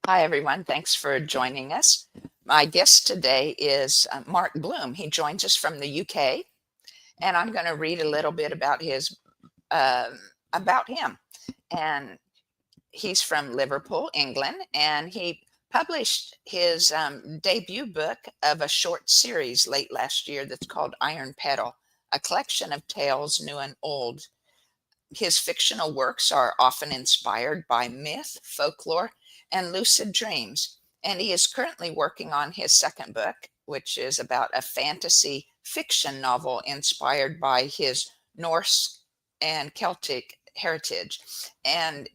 Hi, everyone. Thanks for joining us. My guest today is Mark Bloom. He joins us from the UK, and I'm going to read a little bit um about him. And he's from Liverpool, England, and he published his debut book of a short series late last year that's called Iron Petal, a collection of tales new and old. His fictional works are often inspired by myth, folklore, and lucid dreams, and he is currently working on his second book, which is about a fantasy fiction novel inspired by his Norse and Celtic heritage. And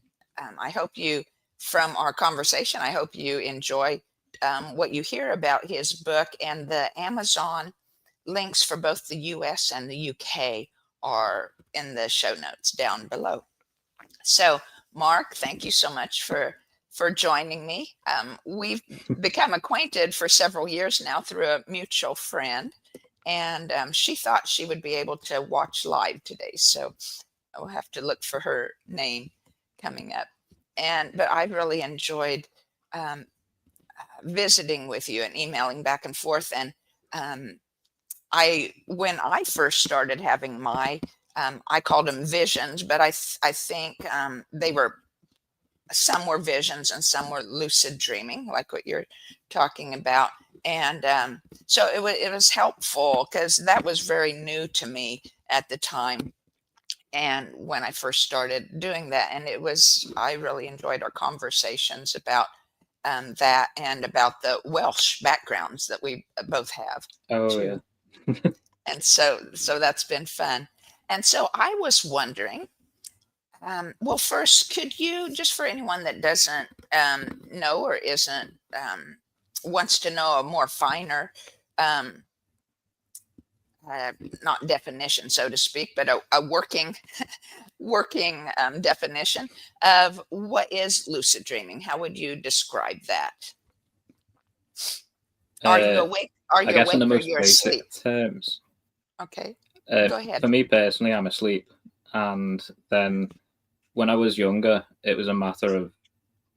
I hope you, from our conversation, I hope you enjoy what you hear about his book, and the Amazon links for both the US and the UK are in the show notes down below. So, Mark, thank you so much for joining me. We've become acquainted for several years now through a mutual friend, and she thought she would be able to watch live today. So I'll have to look for her name coming up. But I really enjoyed um, visiting with you and emailing back and forth. And when I first started having I called them visions, but I think they were, some were visions and some were lucid dreaming, like what you're talking about. And so it was helpful because that was very new to me at the time. And when I first started doing that, and I really enjoyed our conversations about that and about the Welsh backgrounds that we both have Oh yeah. too. And so that's been fun. And so I was wondering, well, first, could you, just for anyone that doesn't know or isn't wants to know a more finer, um, not definition, so to speak, but a working definition of what is lucid dreaming? How would you describe that? Are you Uh, awake? Are I you guess in the awake or most you're basic asleep? terms, Okay, uh, go ahead. for me personally, I'm asleep. And then when I was younger, it was a matter of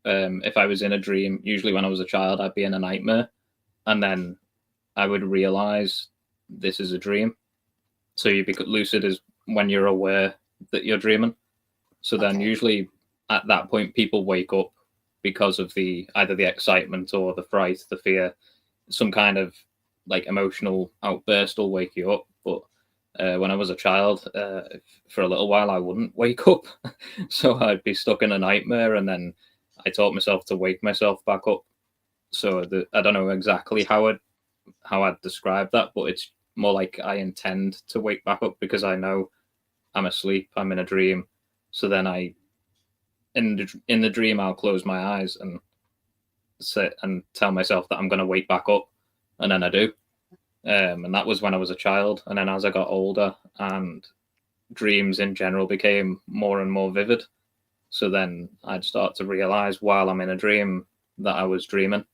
if I was in a dream, usually when I was a child, I'd be in a nightmare. And then I would realize this is a dream. So you become lucid is when you're aware that you're dreaming. So then Okay, usually at that point, people wake up because of either the excitement or the fright, the fear, some kind of like emotional outburst will wake you up. But when I was a child, for a little while, I wouldn't wake up. So I'd be stuck in a nightmare. And then I taught myself to wake myself back up. So I don't know exactly how I'd describe that, but it's more like I intend to wake back up because I know I'm asleep, I'm in a dream. So then in the dream, I'll close my eyes and sit and tell myself that I'm going to wake back up, and then I do. And that was when I was a child. And then as I got older and dreams in general became more and more vivid, so then I'd start to realize while I'm in a dream that I was dreaming.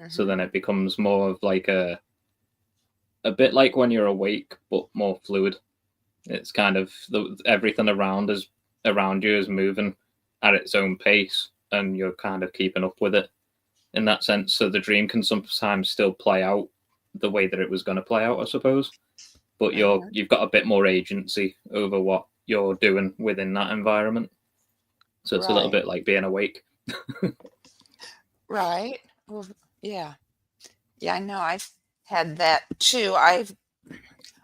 So hmm, then it becomes more of like a bit like when you're awake, but more fluid. It's kind of everything around you is moving at its own pace, and you're kind of keeping up with it in that sense. So the dream can sometimes still play out the way that it was going to play out, I suppose. But hmm. you've got a bit more agency over what you're doing within that environment. So it's a little Right, bit like being awake. right. Well, yeah. Yeah, I know I've had that too.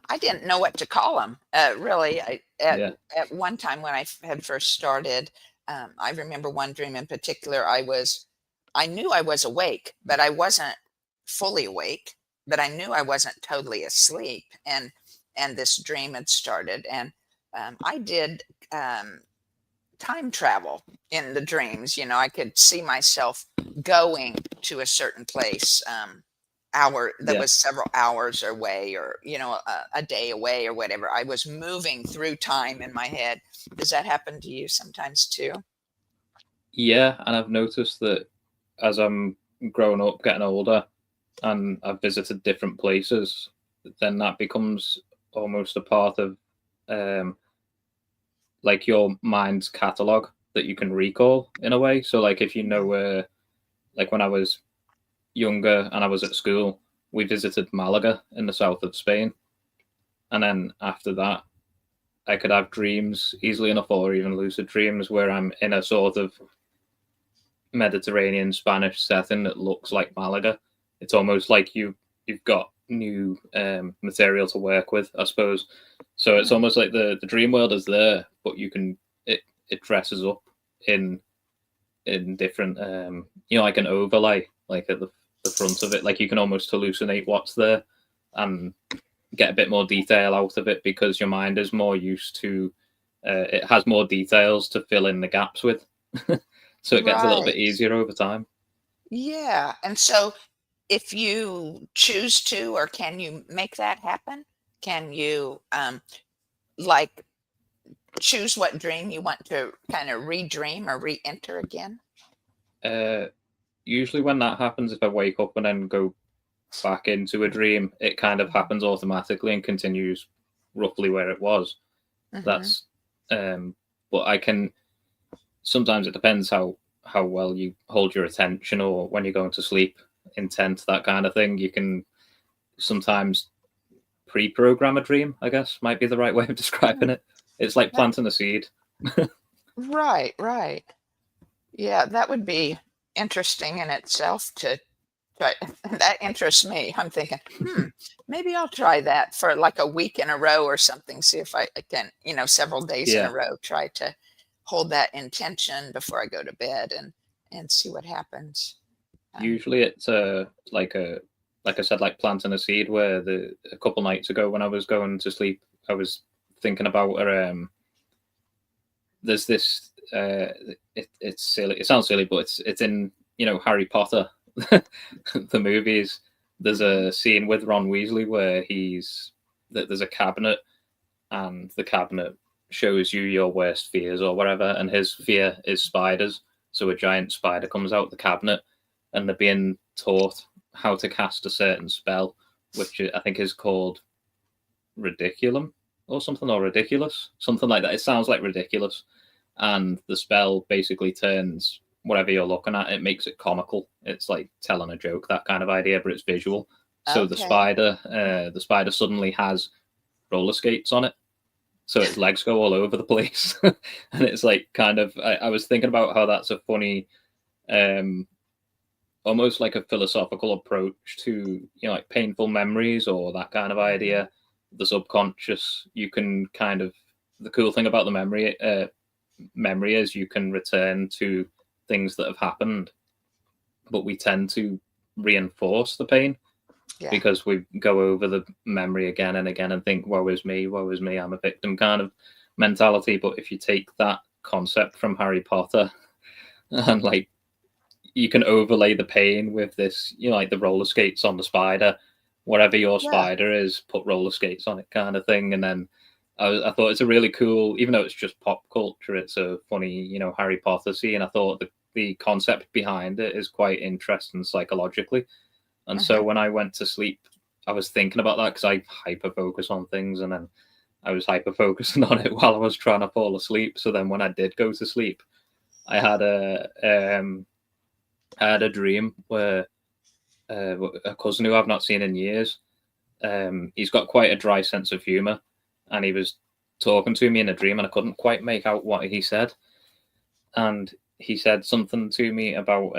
I didn't know what to call them. Really, Yeah, at one time when had first started, I remember one dream in particular. I knew I was awake, but I wasn't fully awake. But I knew I wasn't totally asleep, and this dream had started, and I did um, time travel in the dreams. I could see myself going to a certain place. Hour that yeah, was several hours away, or a day away, or whatever. I was moving through time in my head. Does that happen to you sometimes too? yeah. And I've noticed that as I'm growing up, getting older, and I've visited different places, then that becomes almost a part of um, like your mind's catalog that you can recall in a way. So like if you know where like when I was younger and I was at school, we visited Malaga in the south of Spain. And then after that, I could have dreams easily enough, or even lucid dreams, where I'm in a sort of Mediterranean Spanish setting that looks like Malaga. It's almost like you've got new material to work with, I suppose. So it's almost like the dream world is there, but you can it dresses up in different like an overlay, like at the front of it. Like you can almost hallucinate what's there and get a bit more detail out of it, because your mind is more used to it has more details to fill in the gaps with. So it gets a little bit Right. easier over time. Yeah. And so if you choose to, or can you make that happen? Can you like choose what dream you want to kind of redream or re-enter again? Usually when that happens, if I wake up and then go back into a dream, it kind of happens automatically and continues roughly where it was. Mm-hmm. That's but I can sometimes, it depends how well you hold your attention, or when you're going to sleep, intent, that kind of thing. You can sometimes pre-program a dream, I guess might be the right way of describing it. It's like planting a seed. Right, right. Yeah, that would be interesting in itself to try. That interests me. I'm thinking, maybe I'll try that for like a week in a row or something. See if I can, several days in a Yeah, row, try to hold that intention before I go to bed and see what happens. Um, usually it's like I said, like planting a seed, where a couple nights ago when I was going to sleep, I was thinking about there's this it's silly, it sounds silly, but it's in Harry Potter, the movies. There's mhm. a scene with Ron Weasley where there's a cabinet, and the cabinet shows you your worst fears or whatever, and his fear is spiders. So a giant spider comes out the cabinet, and they're being taught how to cast a certain spell, which I think is called Ridiculum or something, or Ridiculous, something like that. It sounds like ridiculous. And the spell basically turns whatever you're looking at, it makes it comical. It's like telling a joke, that kind of idea, but it's visual. So Okay. the spider suddenly has roller skates on it, so its legs go all over the place. And it's like kind of, I was thinking about how that's a funny, um, almost like a philosophical approach to like painful memories or that kind of Mhm. idea. The subconscious, you can kind of, the cool thing about the memory is you can return to things that have happened, but we tend to reinforce the pain Yeah. because we go over the memory again and again and think, woe is me, I'm a victim kind of mentality. But if you take that concept from Harry Potter and like you can overlay the pain with this, like the roller skates on the spider, whatever your Yeah. spider is, put roller skates on it kind of thing. And then I thought it's a really cool, even though it's just pop culture, it's a funny, Harry Potter scene. I thought the concept behind it is quite interesting psychologically. And so Hmm. when I went to sleep, I was thinking about that because I hyper focus on things, and then I was hyper focusing on it while I was trying to fall asleep. So then when I did go to sleep, I had a dream where a cousin who I've not seen in years, he's got quite a dry sense of humor, and he was talking to me in a dream, and I couldn't quite make out what he said. And he said something to me about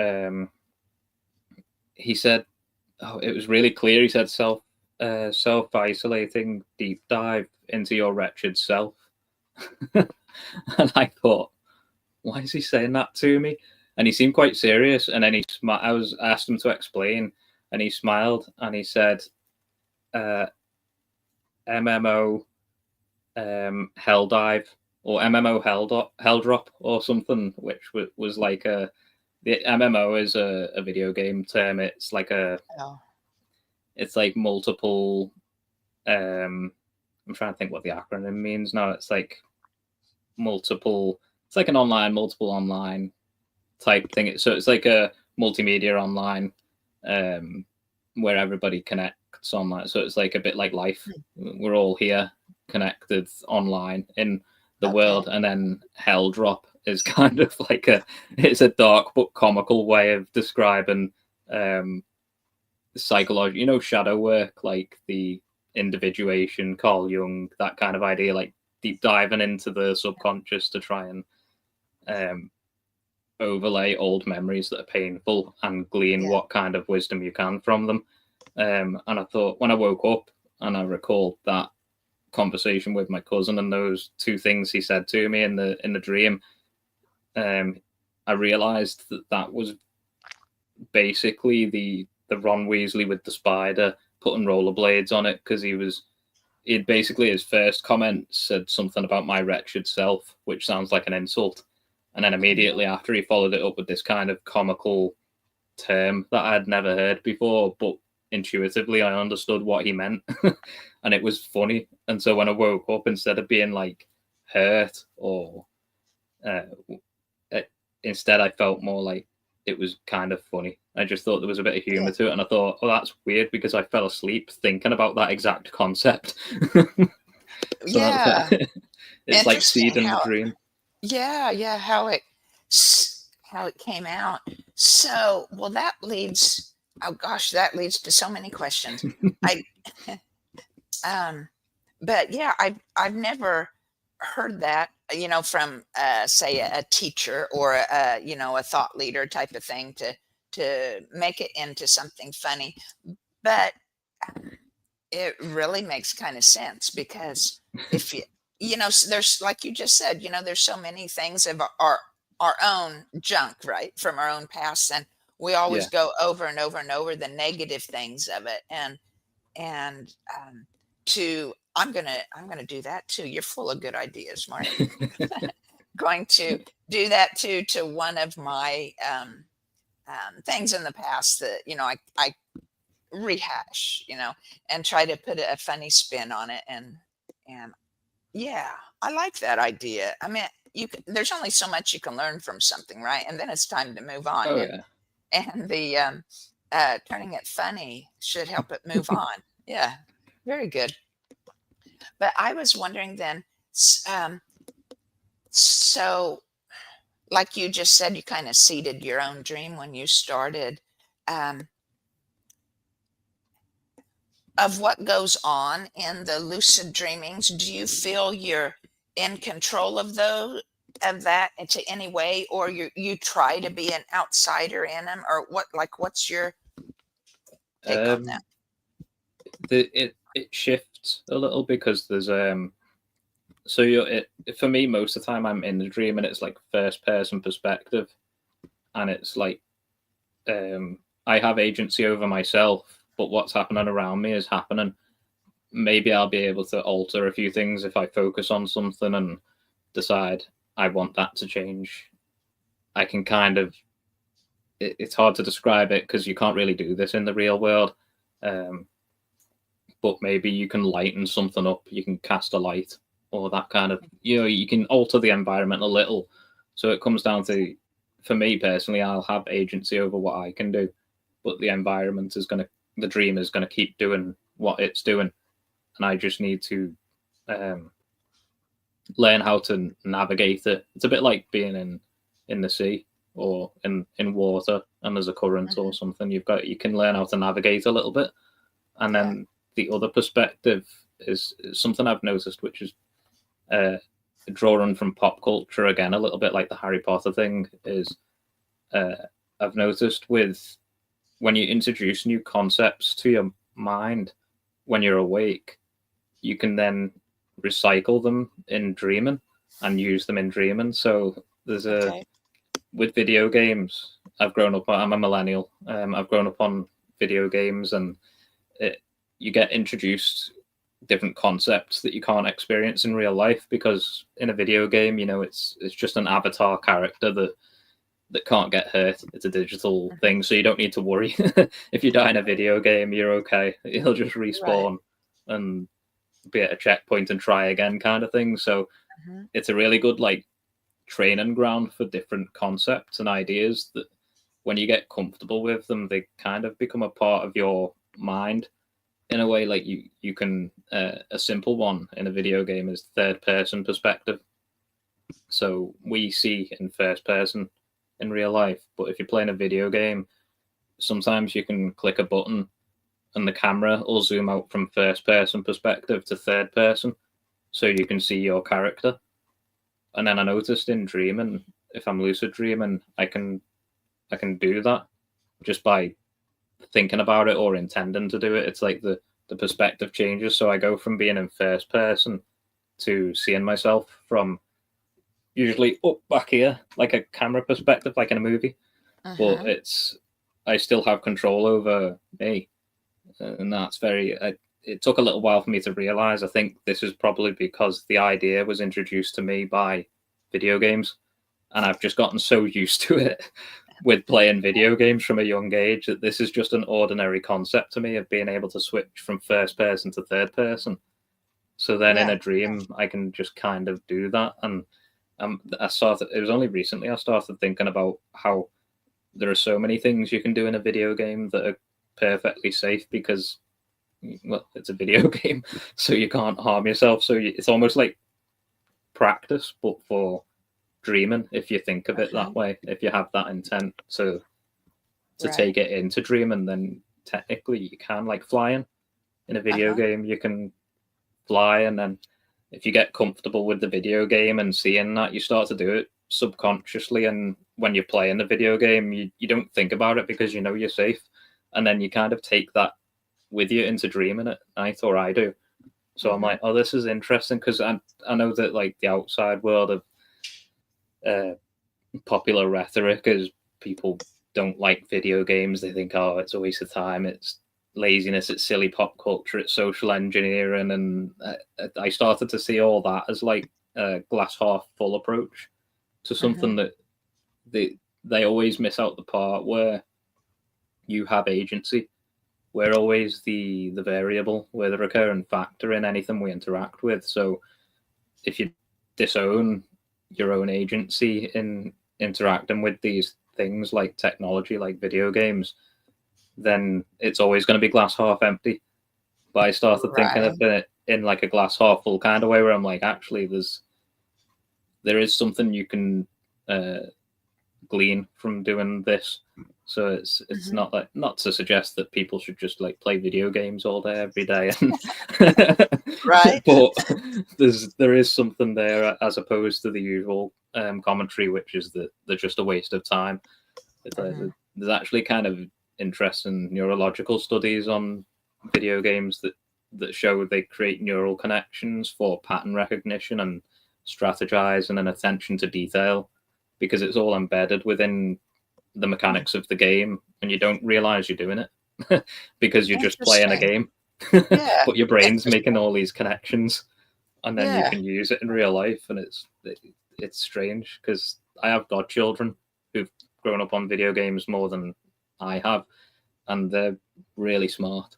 he said, oh, it was really clear. He said self isolating deep dive into your wretched self. And I thought, why is he saying that to me? And he seemed quite serious. And then I asked him to explain, and he smiled and he said, MMO hell dive, or MMO hell drop or something, which was like the MMO is a video game term. Oh, It's like multiple. I'm trying to think what the acronym means now. It's like multiple. It's like an multiple online type thing. So it's like a multimedia online, um, where everybody connects online. So it's like a bit like life. We're all here connected online in the okay. world. And then Hell Drop is kind of like it's a dark but comical way of describing psychology, shadow work, like the individuation, Carl Jung, that kind of idea, like deep diving into the subconscious to try and overlay old memories that are painful and glean what kind of wisdom you can from them. And I thought, when I woke up and I recalled that conversation with my cousin and those two things he said to me in the dream, I realized that was basically the Ron Weasley with the spider putting rollerblades on it, because he'd basically, his first comment said something about my wretched self, which sounds like an insult. And then immediately after, he followed it up with this kind of comical term that I had never heard before, but intuitively I understood what he meant. And it was funny. And so when I woke up, instead of being like hurt or instead I felt more like it was kind of funny. I just thought there was a bit of humor to it, and I thought, oh, that's weird, because I fell asleep thinking about that exact concept. It's like seed in the dream. Yeah, how it came out. So, well, that leads to so many questions. But yeah, I've never heard that, from say a teacher or a thought leader type of thing to make it into something funny. But it really makes kind of sense, because if there's, like you just said, there's so many things of our own junk, right, from our own past, and we always go over and over and over the negative things of it, and to I'm gonna do that too. You're full of good ideas, Mark. Going to do that too to one of my things in the past that I rehash, and try to put a funny spin on it, and yeah, I like that idea. I mean, there's only so much you can learn from something, right? And then it's time to move on. Oh, yeah. And the turning it funny should help it move on. Yeah, very good. But I was wondering then, so like you just said, you kind of seeded your own dream when you started. Of what goes on in the lucid dreamings, do you feel you're in control of that to any way, or you try to be an outsider in them, or what's your take on that? It shifts a little, because there's for me, most of the time I'm in the dream and it's like first person perspective, and it's like I have agency over myself, but what's happening around me is happening. Maybe I'll be able to alter a few things if I focus on something and decide I want that to change. I can kind of, it's hard to describe it because you can't really do this in the real world. But maybe you can lighten something up. You can cast a light, or that kind of, you can alter the environment a little. So it comes down to, for me personally, I'll have agency over what I can do, but the environment is the dream is going to keep doing what it's doing. And I just need to learn how to navigate it. It's a bit like being in the sea or in water, and there's a current or something. You can learn how to navigate a little bit. And then the other perspective is something I've noticed, which is drawing from pop culture again, a little bit like the Harry Potter thing, is I've noticed with when you introduce new concepts to your mind when you're awake, you can then recycle them in dreaming and use them in dreaming. So there's with video games, I'm a millennial. I've grown up on video games, and you get introduced different concepts that you can't experience in real life, because in a video game, it's just an avatar character that can't get hurt. It's a digital thing, so you don't need to worry. If you die in a video game, you're okay. He'll just respawn and be at a checkpoint and try again, kind of thing. So it's a really good training ground for different concepts and ideas that when you get comfortable with them, they kind of become a part of your mind in a way. Like you can a simple one in a video game is third person perspective. So we see in first person in real life, but if you're playing a video game, sometimes you can click a button and the camera will zoom out from first person perspective to third person, so you can see your character. And then I noticed in dreaming, if I'm lucid dreaming, I can do that just by thinking about it or intending to do it. It's like the perspective changes, so I go from being in first person to seeing myself from usually up back here, like a camera perspective, like in a movie. But I still have control over me, and that's very. It took a little while for me to realize. I think this is probably because the idea was introduced to me by video games, and I've just gotten so used to it with playing video games from a young age that this is just an ordinary concept to me of being able to switch from first person to third person. So then in a dream, I can just kind of do that. And it was only recently I started thinking about how there are so many things you can do in a video game that are perfectly safe because, well, it's a video game, so you can't harm yourself. So it's almost like practice, but for dreaming, if you think of it that way, if you have that intent to take it into dreaming, then technically you can, like flying in a video game, you can fly, and then if you get comfortable with the video game and seeing that, you start to do it subconsciously, and when you're playing the video game, you don't think about it because you know you're safe, and then you kind of take that with you into dreaming at night, or I do. So I'm like, oh, this is interesting, because I know that like the outside world of popular rhetoric is people don't like video games. They think, oh, it's a waste of time, it's laziness, it's silly pop culture, it's social engineering. And I started to see all that as like a glass half full approach to something that they always miss out the part where you have agency. We're always the variable, we're the recurring factor in anything we interact with. So if you disown your own agency in interacting with these things like technology, like video games, then it's always going to be glass half empty. But I started thinking of it in like a glass half full kind of way, where I'm like, actually, there is something you can glean from doing this. So it's not to suggest that people should just like play video games all day every day, but there is something there as opposed to the usual commentary, which is that they're just a waste of time. There's actually kind of interesting neurological studies on video games that show they create neural connections for pattern recognition and strategizing and attention to detail, because it's all embedded within the mechanics of the game, and you don't realize you're doing it because you're just playing a game. But your brain's making all these connections, and then you can use it in real life. And it's strange, because I have godchildren who've grown up on video games more than I have, and they're really smart.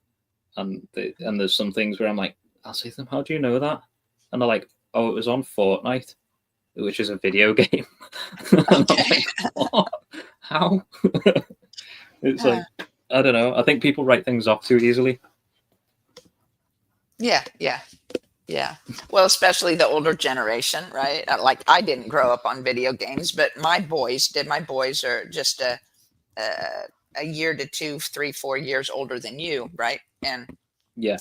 And there's some things where I'm like, I'll say to them, how do you know that? And they're like, oh, it was on Fortnite, which is a video game. And I'm like, what? How? It's like, I don't know. I think people write things off too easily. Yeah. Well, especially the older generation, right? Like, I didn't grow up on video games, but my boys did. My boys are just a year to 2, 3, 4 years older than you, right? And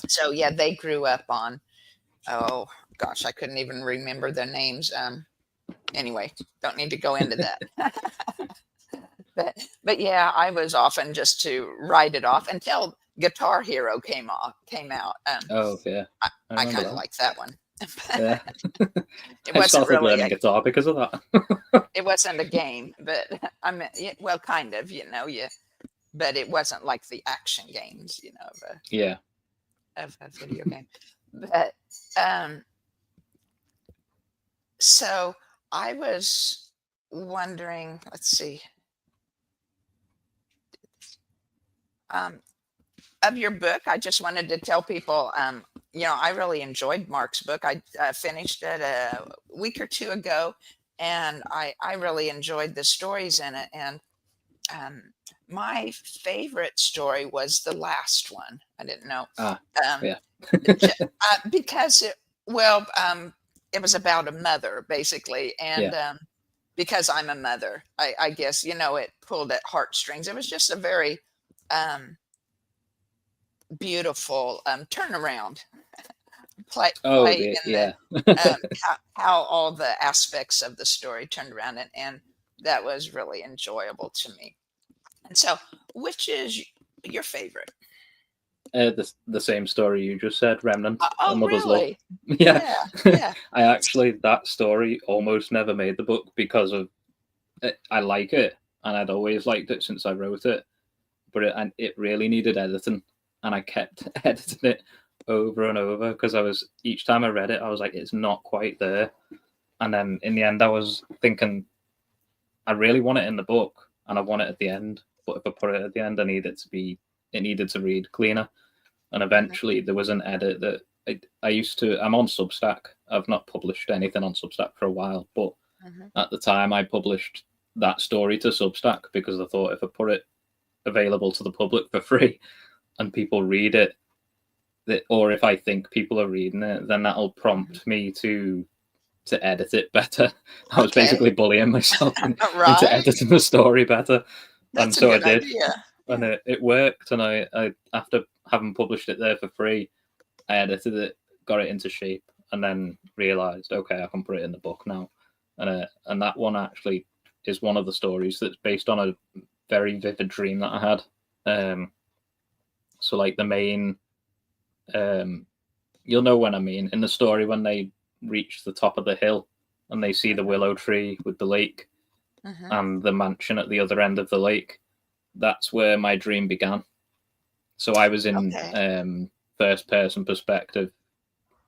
so they grew up on, oh gosh, I couldn't even remember their names. Anyway, don't need to go into that. but yeah, I was often just to write it off until Guitar Hero came out. Oh yeah, I kind of like that one. Yeah, It wasn't really learning guitar because of that. It wasn't a game, but I mean, well, kind of, but it wasn't like the action games, of a video game. But so I was wondering, let's see, of your book, I just wanted to tell people, I really enjoyed Mark's book. I finished it a week or 2 ago, and I really enjoyed the stories in it. And my favorite story was the last one. I didn't know. Yeah. Because it was about a mother basically, and Yeah. because I'm a mother, I guess, you know, it pulled at heartstrings. It was just a very um, beautiful turnaround, Oh, play the in the yeah. how all the aspects of the story turned around, and that was really enjoyable to me. And so, which is your favorite? The same story you just said, Remnant, A Oh, Mother's Love. really? Yeah. Yeah, yeah. I actually, that story almost never made the book because of it. I like it, and I'd always liked it since I wrote it, but it really needed editing, and I kept editing it over and over because each time I read it, I was like, it's not quite there. And then in the end, I was thinking, I really want it in the book, and I want it at the end. But if I put it at the end, it needed to read cleaner. And Mhm, eventually, there was an edit that I used to. I'm on Substack. I've not published anything on Substack for a while, but mhm. at the time, I published that story to Substack because I thought if I put it available to the public for free and people read it, or if I think people are reading it, then that'll Mhm. prompt me to edit it better. I was Okay. basically bullying myself into Right. editing the story better, and That's a so I good did, idea. and Yeah. it worked. And I after having published it there for free, I edited it, got it into shape, and then realized, okay, I can put it in the book now. And that one actually is one of the stories that's based on a very vivid dream that I had. So like the main, um, you'll know when I mean in the story when they reach the top of the hill and they see the Mhm, willow tree with the lake mhm. and the mansion at the other end of the lake. That's where my dream began. So I was in Okay. first person perspective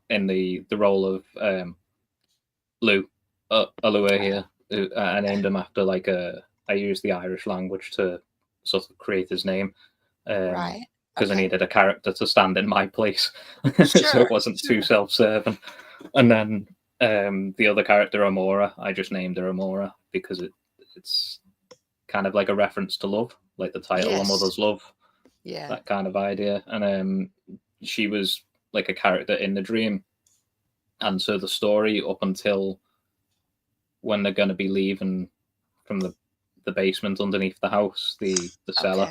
in the role of Lou, Alua here. I named him after like I used the Irish language to sort of create his name Right. because I Okay. needed a character to stand in my place, so it Sure. wasn't too Sure. self-serving. And then the other character, Amora, I just named her Amora because it's kind of like a reference to love, like the title, A Yes. Mother's Love, Yeah. that kind of idea. And she was like a character in the dream, and so the story up until when they're going to be leaving from the basement underneath the house, the cellar,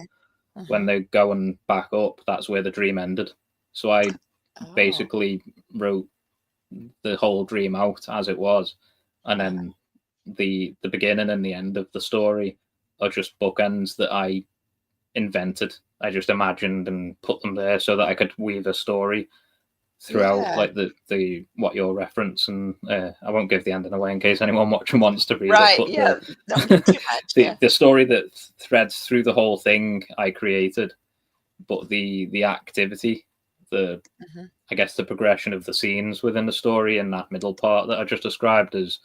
Okay. when Mhm. they're going back up, that's where the dream ended. So I Oh. basically wrote the whole dream out as it was, and Uh-huh. then the beginning and the end of the story are just bookends that I invented. I just imagined and put them there so that I could weave a story throughout, Yeah. like the what you're referencing. I won't give the ending away in case anyone watching wants to read it, Right. but Yeah. Don't give too much. Yeah. the story that threads through the whole thing I created, but the activity, the Mhm. I guess the progression of the scenes within the story and that middle part that I just described as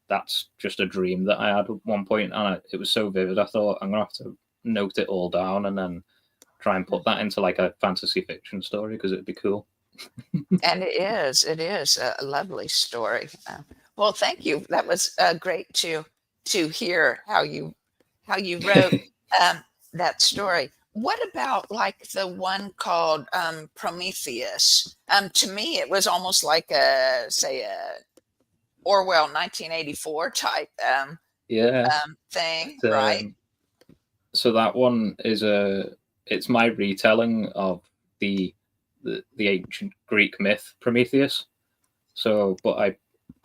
that's just a dream that I had at one point, and it was so vivid. I thought I'm gonna have to note it all down and then try and put that Mhm. into like a fantasy fiction story because it'd be cool. And it is a lovely story. Well, thank you. That was great to hear how you wrote um, that story. What about like the one called Prometheus? To me, it was almost like a say a Orwell 1984 type Yeah. thing, But, right? so that one is it's my retelling of the the ancient Greek myth Prometheus. So, but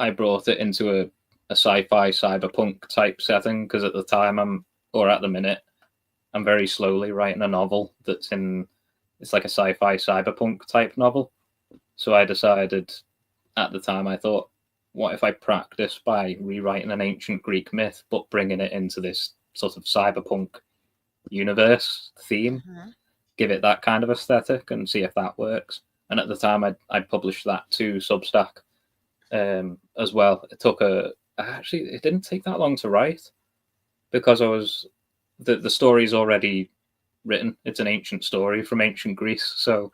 I brought it into a sci-fi cyberpunk type setting because at the time or at the minute I'm very slowly writing a novel it's like a sci-fi cyberpunk type novel. So I decided at the time I thought, what if I practice by rewriting an ancient Greek myth but bringing it into this sort of cyberpunk universe theme, Mhm. give it that kind of aesthetic and see if that works. And at the time, I'd published that to Substack as well. It didn't take that long to write because the story's already written. It's an ancient story from ancient Greece. So,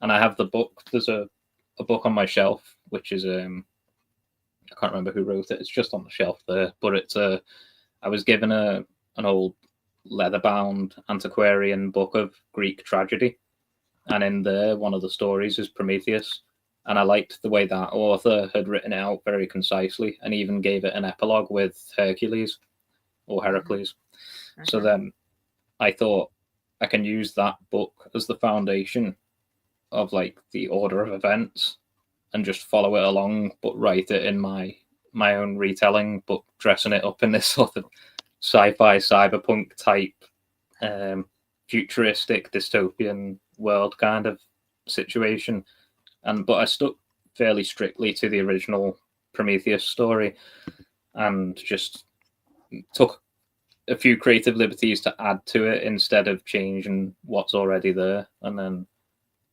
and I have the book. There's a book on my shelf, which is I can't remember who wrote it. It's just on the shelf there, but I was given an old leather bound antiquarian book of Greek tragedy, and in there, one of the stories is Prometheus. And I liked the way that author had written it out very concisely, and even gave it an epilogue with Hercules or Heracles. Mm-hmm. So then I thought I can use that book as the foundation of like the order of events and just follow it along, but write it in my own retelling, but dressing it up in this sort of sci-fi cyberpunk type futuristic dystopian world kind of situation. But I stuck fairly strictly to the original Prometheus story and just took a few creative liberties to add to it instead of changing what's already there. And then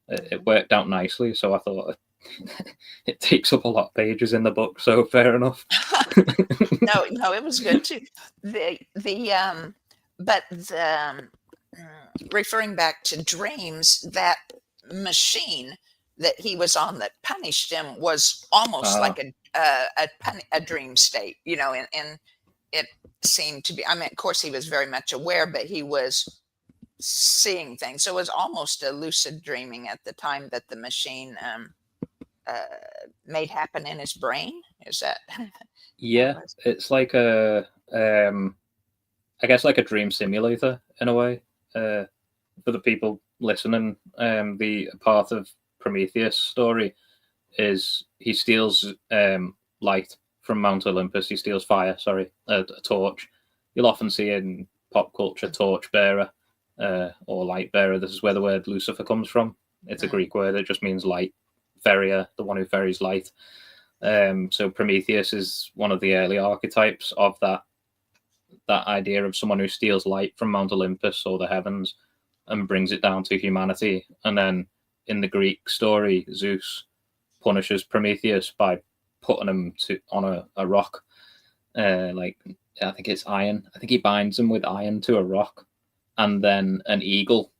it worked out nicely. So I thought it takes up a lot of pages in the book. So fair enough. No, it was good too. Referring back to dreams, that machine that he was on that punished him was almost like a dream state, and it seemed to be. I mean, of course, he was very much aware, but he was seeing things. So it was almost a lucid dreaming at the time that the machine made happen in his brain. Is that? Yeah, it's like I guess like a dream simulator in a way. For the people listening, the part of Prometheus story is he steals light from Mount Olympus. He steals fire, a torch. You'll often see in pop culture torch bearer or light bearer. This is where the word Lucifer comes from. It's a Greek word. It just means light. Ferrier, the one who ferries light. So Prometheus is one of the early archetypes of that idea of someone who steals light from Mount Olympus or the heavens and brings it down to humanity. And then in the Greek story, Zeus punishes Prometheus by putting him on a rock. I think it's iron. I think he binds him with iron to a rock, and then an eagle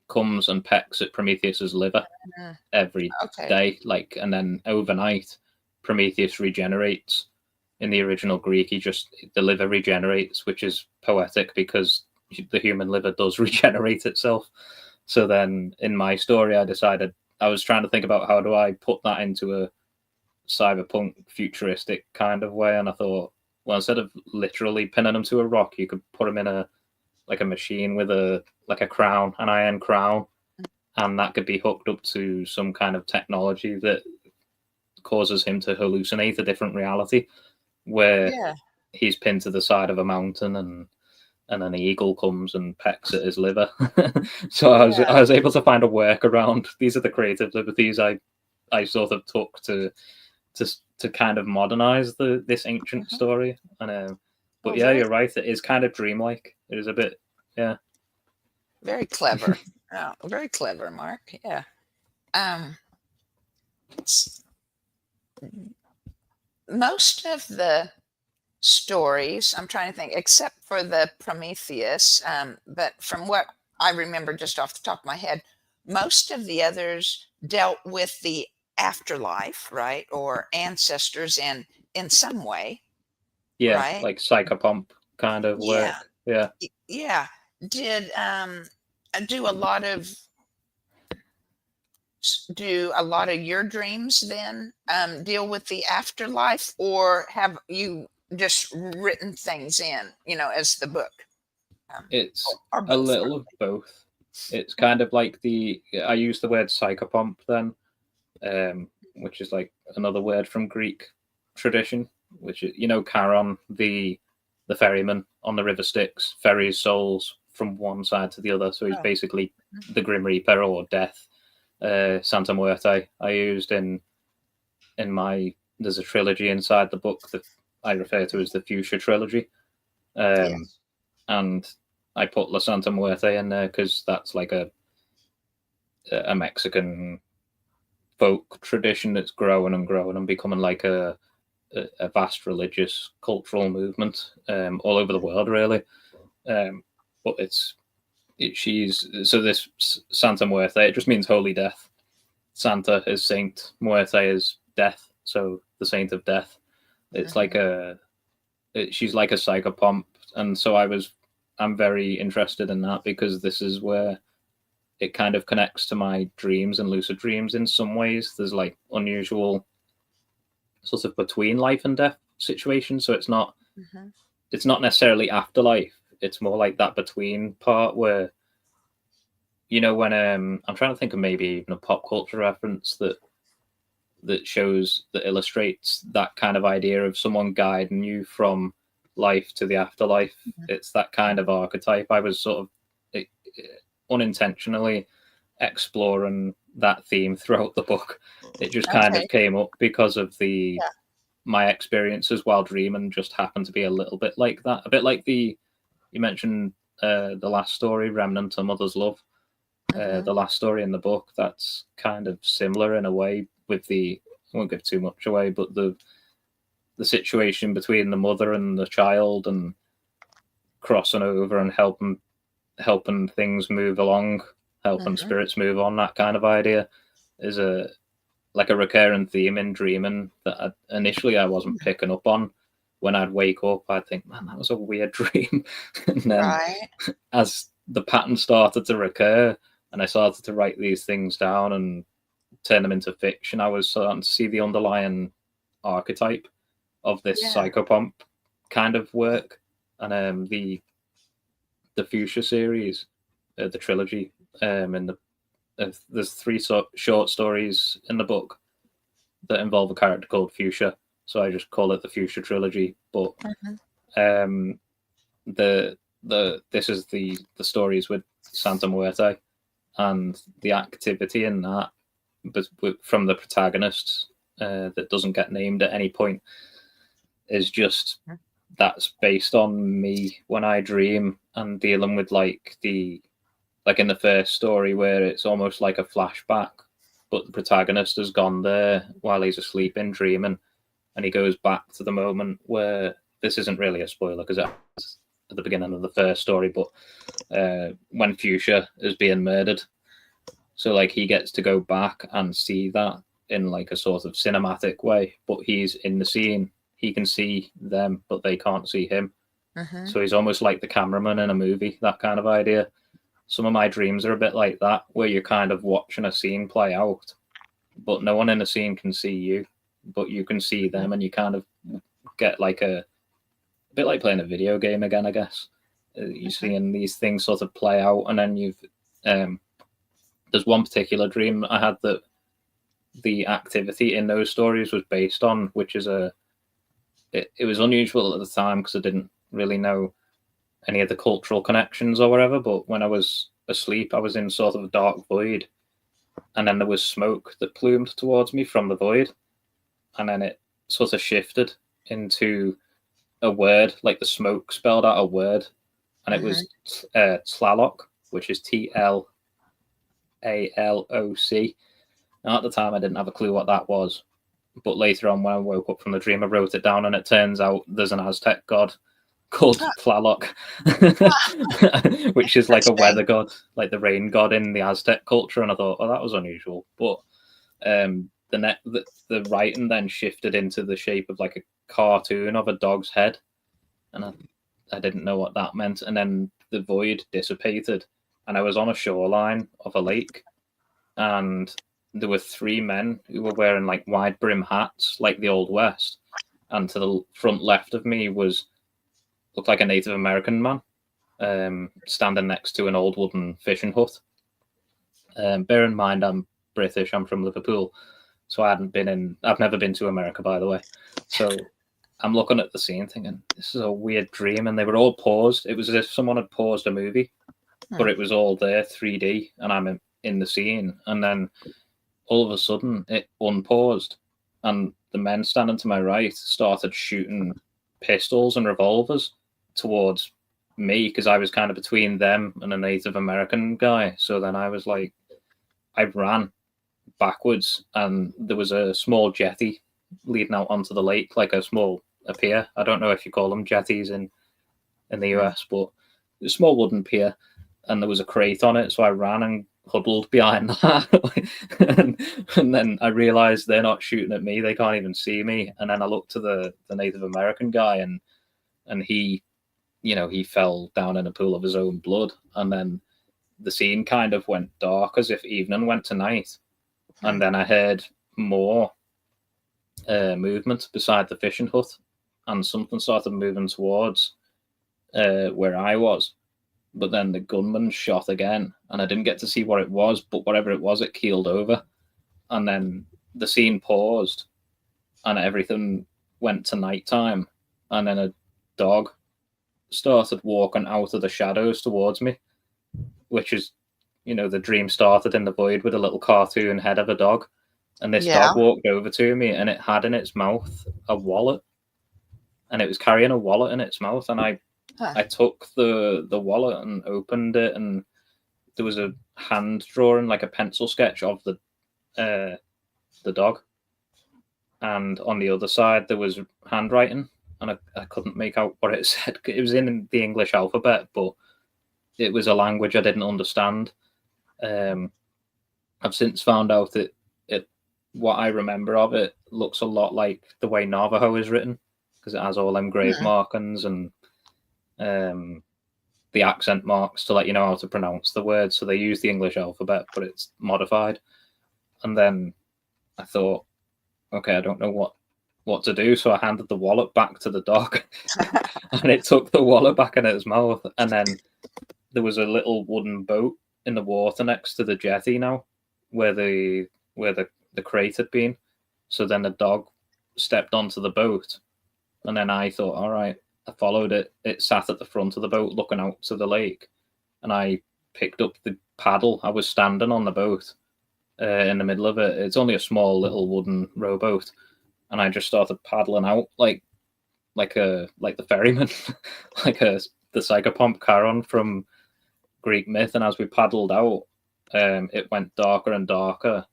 comes and pecks at Prometheus's liver every day. And then overnight, Prometheus regenerates. In the original Greek, the liver regenerates, which is poetic because the human liver does regenerate itself. So then in my story, I decided I was trying to think about how do I put that into a cyberpunk futuristic kind of way. And I thought, well, instead of literally pinning him to a rock, you could put him in a machine with a crown, an iron crown, and that could be hooked up to some kind of technology that causes him to hallucinate a different reality where he's pinned to the side of a mountain and an eagle comes and pecks at his liver. So I was able to find a workaround. These are the creative liberties I sort of took to kind of modernize this ancient story. And but you're right. It is kind of dreamlike. It is a bit, very clever. Very clever, Mark. Yeah. Most of the stories, I'm trying to think, except for the Prometheus, but from what I remember just off the top of my head, most of the others dealt with the afterlife, right? Or ancestors in some way. Yeah, right? like psychopomp kind of work. Yeah. Yeah. Did do a lot of your dreams then deal with the afterlife, or have you just written things in, as the book? It's a little of both. It's kind of like I use the word psychopomp then, which is like another word from Greek tradition, which is, Charon, the ferryman on the river Styx, ferries souls from one side to the other. So he's basically the Grim Reaper or Death. Santa Muerte I used in there's a trilogy inside the book that I refer to as the Fuchsia trilogy. And I put La Santa Muerte in there because that's like a Mexican folk tradition that's growing and growing and becoming like a vast religious cultural movement all over the world, really. But she's so this Santa Muerte, it just means holy death. Santa is saint, Muerte is death, so the saint of death. It's like she's like a psychopomp, and so I'm very interested in that because this is where it kind of connects to my dreams and lucid dreams in some ways. There's like unusual sort of between life and death situations, so it's not necessarily afterlife. It's more like that between part where, you know, when I'm trying to think of maybe even a pop culture reference that illustrates that kind of idea of someone guiding you from life to the afterlife. It's that kind of archetype. I was sort of unintentionally exploring that theme throughout the book. It just kind of came up because of my experiences while dreaming just happened to be a little bit like that. A bit like you mentioned the last story, Remnant of Mother's Love. The last story in the book, that's kind of similar in a way with I won't give too much away, but the situation between the mother and the child and crossing over and helping things move along, helping spirits move on, that kind of idea is a recurring theme in dreaming that initially I wasn't picking up on. When I'd wake up, I'd think, man, that was a weird dream. And then as the pattern started to recur and I started to write these things down and turn them into fiction, I was starting to see the underlying archetype of this psychopomp kind of work. And the Fuchsia series, the trilogy, there's 3 short stories in the book that involve a character called Fuchsia, so I just call it the Fuchsia trilogy. But this is the stories with Santa Muerte, and the activity in that, but from the protagonist that doesn't get named at any point, is just that's based on me when I dream and dealing with like in the first story where it's almost like a flashback, but the protagonist has gone there while he's asleep in dreaming, and he goes back to the moment where, this isn't really a spoiler because it's at the beginning of the first story, but when Fuchsia is being murdered. So like he gets to go back and see that in like a sort of cinematic way, but he's in the scene. He can see them, but they can't see him. So he's almost like the cameraman in a movie, that kind of idea. Some of my dreams are a bit like that, where you're kind of watching a scene play out, but no one in the scene can see you, but you can see them, and you kind of get like a bit like playing a video game again, I guess. You're seeing these things sort of play out, and then you've there's one particular dream I had that the activity in those stories was based on, which is it was unusual at the time because I didn't really know any of the cultural connections or whatever, but when I was asleep, I was in sort of a dark void, and then there was smoke that plumed towards me from the void, and then it sort of shifted into a word, like the smoke spelled out a word, and it was Tlaloc, which is Tlaloc. Now, at the time, I didn't have a clue what that was, but later on, when I woke up from the dream, I wrote it down, and it turns out there's an Aztec god called Tlaloc, which is like a weather god, like the rain god in the Aztec culture. And I thought, oh, that was unusual. But the writing then shifted into the shape of like a cartoon of a dog's head, and I didn't know what that meant. And then the void dissipated, and I was on a shoreline of a lake, and there were 3 men who were wearing like wide brim hats, like the Old West, and to the front left of me looked like a Native American man standing next to an old wooden fishing hut. Bear in mind, I'm British. I'm from Liverpool, so I've never been to America, by the way. So I'm looking at the scene thinking, this is a weird dream. And they were all paused. It was as if someone had paused a movie, but it was all there 3D, and I'm in the scene. And then all of a sudden it unpaused, and the men standing to my right started shooting pistols and revolvers towards me because I was kind of between them and a Native American guy. So then I was like, I ran backwards, and there was a small jetty leading out onto the lake, like a pier. I don't know if you call them jetties in the US, but a small wooden pier, and there was a crate on it. So I ran and huddled behind that, and then I realized they're not shooting at me, they can't even see me. And then I looked to the Native American guy, and he, he fell down in a pool of his own blood. And then the scene kind of went dark as if evening went to night. And then I heard more movement beside the fishing hut, and something started moving towards where I was. But then the gunman shot again, and I didn't get to see what it was, but whatever it was, it keeled over. And then the scene paused, and everything went to nighttime. And then a dog started walking out of the shadows towards me, which is, the dream started in the void with a little cartoon head of a dog. And this dog walked over to me, and it had in its mouth a wallet, and it was carrying a wallet in its mouth. And I took the wallet and opened it, and there was a hand drawing, like a pencil sketch of the dog. And on the other side, there was handwriting, and I couldn't make out what it said. It was in the English alphabet, but it was a language I didn't understand. I've since found out that what I remember of it looks a lot like the way Navajo is written, because it has all them grave markings and the accent marks to let you know how to pronounce the word. So they use the English alphabet, but it's modified. And then I thought, okay, I don't know what to do. So I handed the wallet back to the dog, and it took the wallet back in its mouth. And then there was a little wooden boat in the water next to the jetty now, where the crate had been. So then the dog stepped onto the boat, and then I thought, all right, I followed it. It sat at the front of the boat looking out to the lake, and I picked up the paddle. I was standing on the boat in the middle of it. It's only a small little wooden rowboat, and I just started paddling out like the ferryman, the psychopomp Charon from Greek myth. And as we paddled out, it went darker and darker,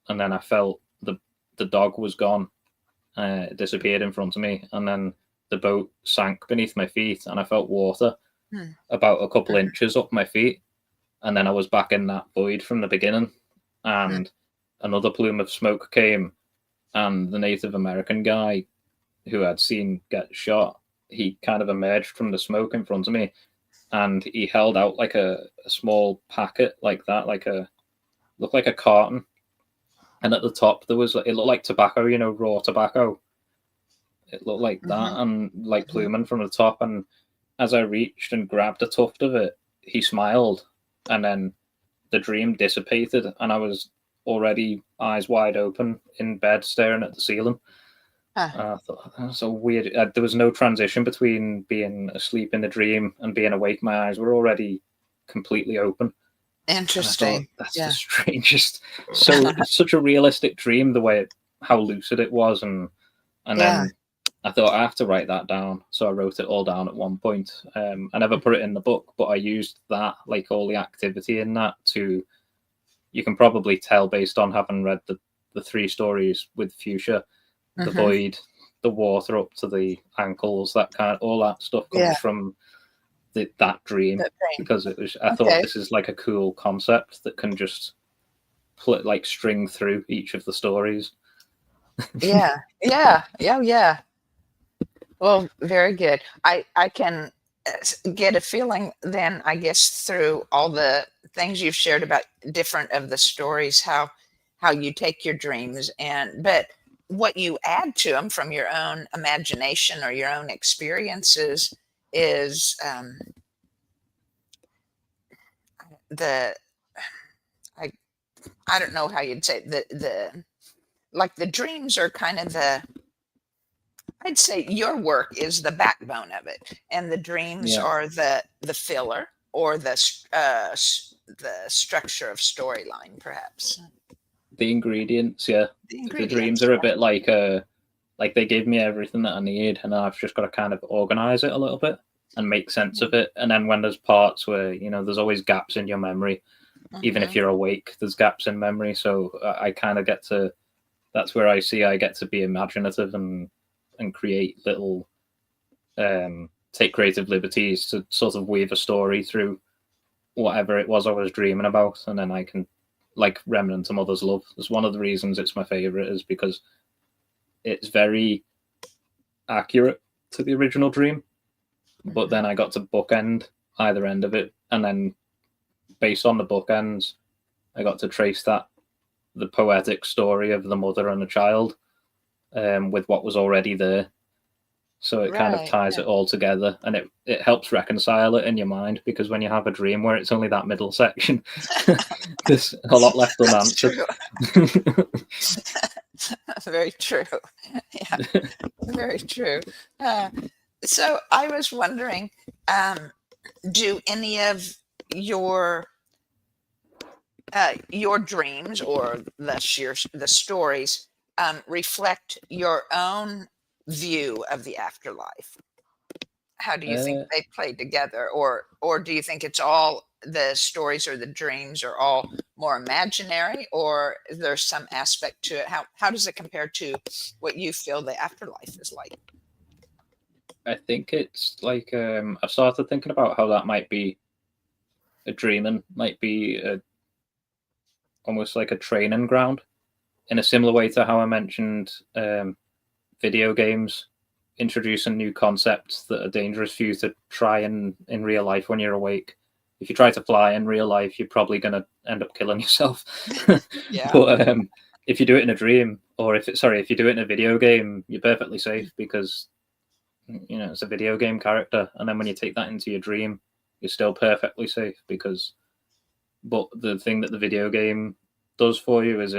and then I felt the dog was gone. It disappeared in front of me, and then the boat sank beneath my feet, and I felt water about a couple inches up my feet, and then I was back in that void from the beginning. And another plume of smoke came, and the Native American guy who I'd seen get shot, he kind of emerged from the smoke in front of me, and he held out like a small packet like that, looked like a carton. And at the top, it looked like tobacco, raw tobacco. It looked like that, and like pluming from the top. And as I reached and grabbed a tuft of it, he smiled, and then the dream dissipated, and I was already eyes wide open in bed staring at the ceiling. I thought, that's so weird. There was no transition between being asleep in the dream and being awake. My eyes were already completely open. Interesting. That's the strangest. So such a realistic dream, the way how lucid it was, and then I thought I have to write that down. So I wrote it all down at one point. I never put it in the book, but I used that, like all the activity in that, to. You can probably tell based on having read the 3 stories with Fuchsia, the void, the water up to the ankles, all that stuff comes from that dream, because it was. I thought this is like a cool concept that can just string through each of the stories. Yeah. Well, very good. I can get a feeling then, I guess, through all the things you've shared about different of the stories, how you take your dreams, but what you add to them from your own imagination or your own experiences is I don't know how you'd say the dreams are kind of I'd say your work is the backbone of it, and the dreams are the filler, or the structure of storyline, perhaps. The ingredients, the dreams are a bit like they give me everything that I need, and I've just got to kind of organize it a little bit and make sense of it. And then when there's parts where there's always gaps in your memory, even if you're awake, there's gaps in memory. So I kind of get to. That's where I get to be imaginative and create little, take creative liberties to sort of weave a story through whatever it was I was dreaming about, and then I can. Like Remnant of Mother's Love. It's one of the reasons it's my favorite, is because it's very accurate to the original dream, but then I got to bookend either end of it, and then based on the bookends, I got to trace the poetic story of the mother and the child with what was already there. So it kind of Right. ties it all together, and it helps reconcile it in your mind, because when you have a dream where it's only that middle section, there's a lot left That's unanswered. true. Very true. Yeah, very true. Uh, so I was wondering, do any of your your dreams or the stories reflect your own view of the afterlife? How do you think Uh, they play together, or do you think it's all the stories or the dreams are all more imaginary, or is there some aspect to it? How does it compare to what you feel the afterlife is like? I think it's like I've started thinking about how that might be a dreaming, might be almost like a training ground, in a similar way to how I mentioned video games introducing new concepts that are dangerous for you to try in real life when you're awake. If you try to fly in real life, you're probably going to end up killing yourself. Yeah. But if you do it in a dream, or if you do it in a video game, you're perfectly safe, because it's a video game character. And then when you take that into your dream, you're still perfectly safe, because. But the thing that the video game does for you is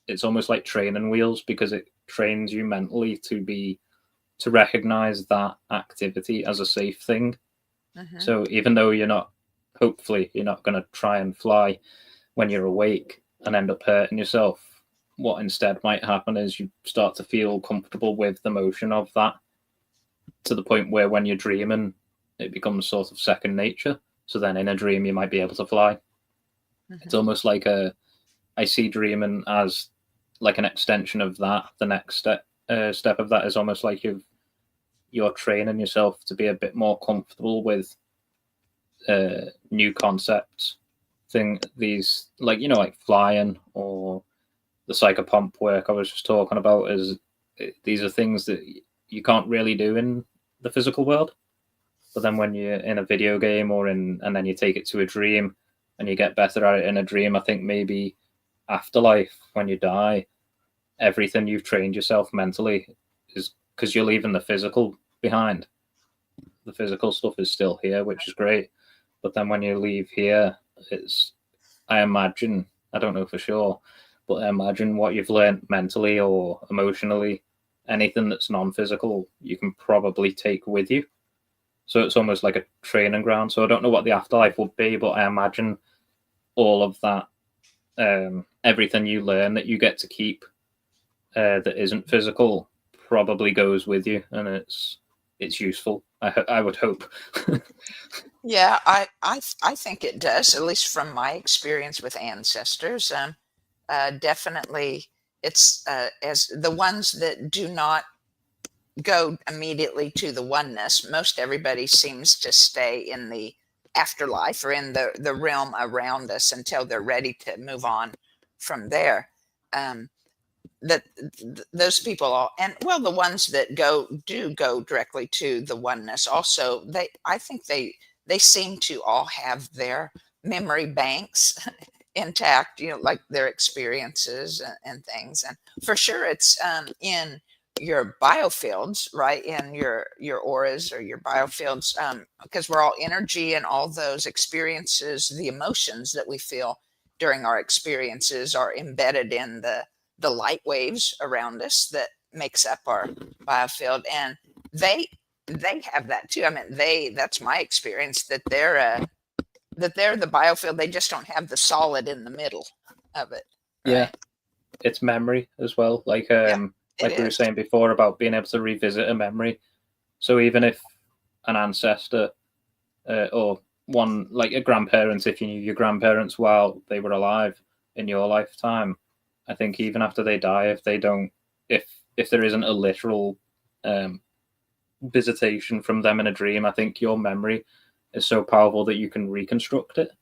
it's almost like training wheels, because it trains you mentally to recognize that activity as a safe thing. Hmm. So even though hopefully you're not going to try and fly when you're awake and end up hurting yourself, what instead might happen is you start to feel comfortable with the motion of that, to the point where when you're dreaming, it becomes sort of second nature. So then in a dream, you might be able to fly. It's Hmm. almost like I see dreaming as like an extension of that. The next step of that is almost like you're training yourself to be a bit more comfortable with new concepts. These, like, like flying, or the psychopomp work I was just talking about, is these are things that you can't really do in the physical world. But then when you're in a video game, and then you take it to a dream and you get better at it in a dream, I think maybe afterlife, when you die, everything you've trained yourself mentally is, because you're leaving the physical behind. The physical stuff is still here, which is great. But then when you leave here, I imagine, I don't know for sure, but I imagine what you've learned mentally or emotionally, anything that's non-physical, you can probably take with you. So it's almost like a training ground. So I don't know what the afterlife would be, but I imagine all of that, everything you learn that you get to keep, that isn't physical, probably goes with you, and it's useful. I would hope. Yeah, I think it does, at least from my experience with ancestors. Definitely, it's as the ones that do not go immediately to the oneness. Most everybody seems to stay in the afterlife or in the realm around us until they're ready to move on from there. Um, that those people all, and well, the ones that do go directly to the oneness also, I think they seem to all have their memory banks intact, like their experiences and things. And for sure it's in your biofields, right, in your auras or your biofields, because we're all energy, and all those experiences, the emotions that we feel during our experiences are embedded in the light waves around us that makes up our biofield. And they they have that too. I mean, that's my experience, that they're the biofield. They just don't have the solid in the middle of it, Yeah, right? it's memory as well. Yeah, it Like we were is. saying before about being able to revisit a memory. So even if an ancestor, or one, like a grandparent, if you knew your grandparents while they were alive in your lifetime, I think even after they die, if they don't, if there isn't a literal um, visitation from them in a dream, I think your memory is so powerful that you can reconstruct it.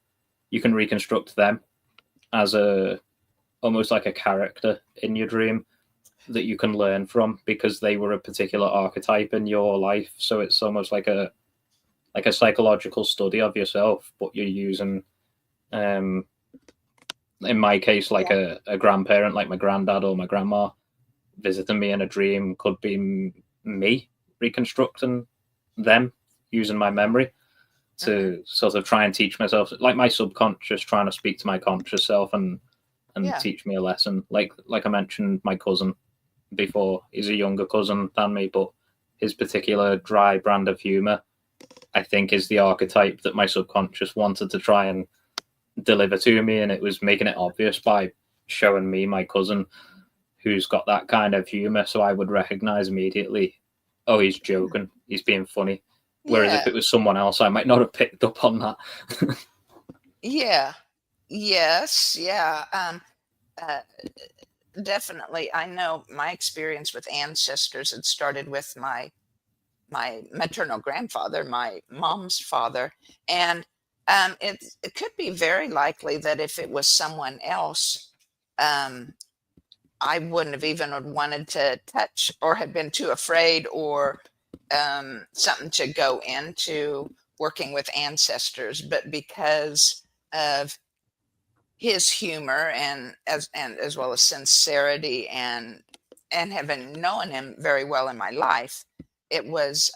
You can reconstruct them as almost like a character in your dream that you can learn from, because they were a particular archetype in your life. So it's almost like a psychological study of yourself, but you're using In my case, like a grandparent, like my granddad or my grandma, visiting me in a dream could be me reconstructing them using my memory to sort of try and teach myself, like my subconscious trying to speak to my conscious self and teach me a lesson. Like I mentioned, my cousin before, he's a younger cousin than me, but his particular dry brand of humor, I think, is the archetype that my subconscious wanted to try and deliver to me, and it was making it obvious by showing me my cousin who's got that kind of humor, so I would recognize immediately, oh, he's joking, he's being funny. Whereas if it was someone else, I might not have picked up on that. Yeah. Yes. Yeah. Definitely. I know my experience with ancestors had started with my maternal grandfather, my mom's father, and it could be very likely that if it was someone else, I wouldn't have even wanted to touch or had been too afraid or something to go into working with ancestors. But because of his humor and as well as sincerity and having known him very well in my life, it was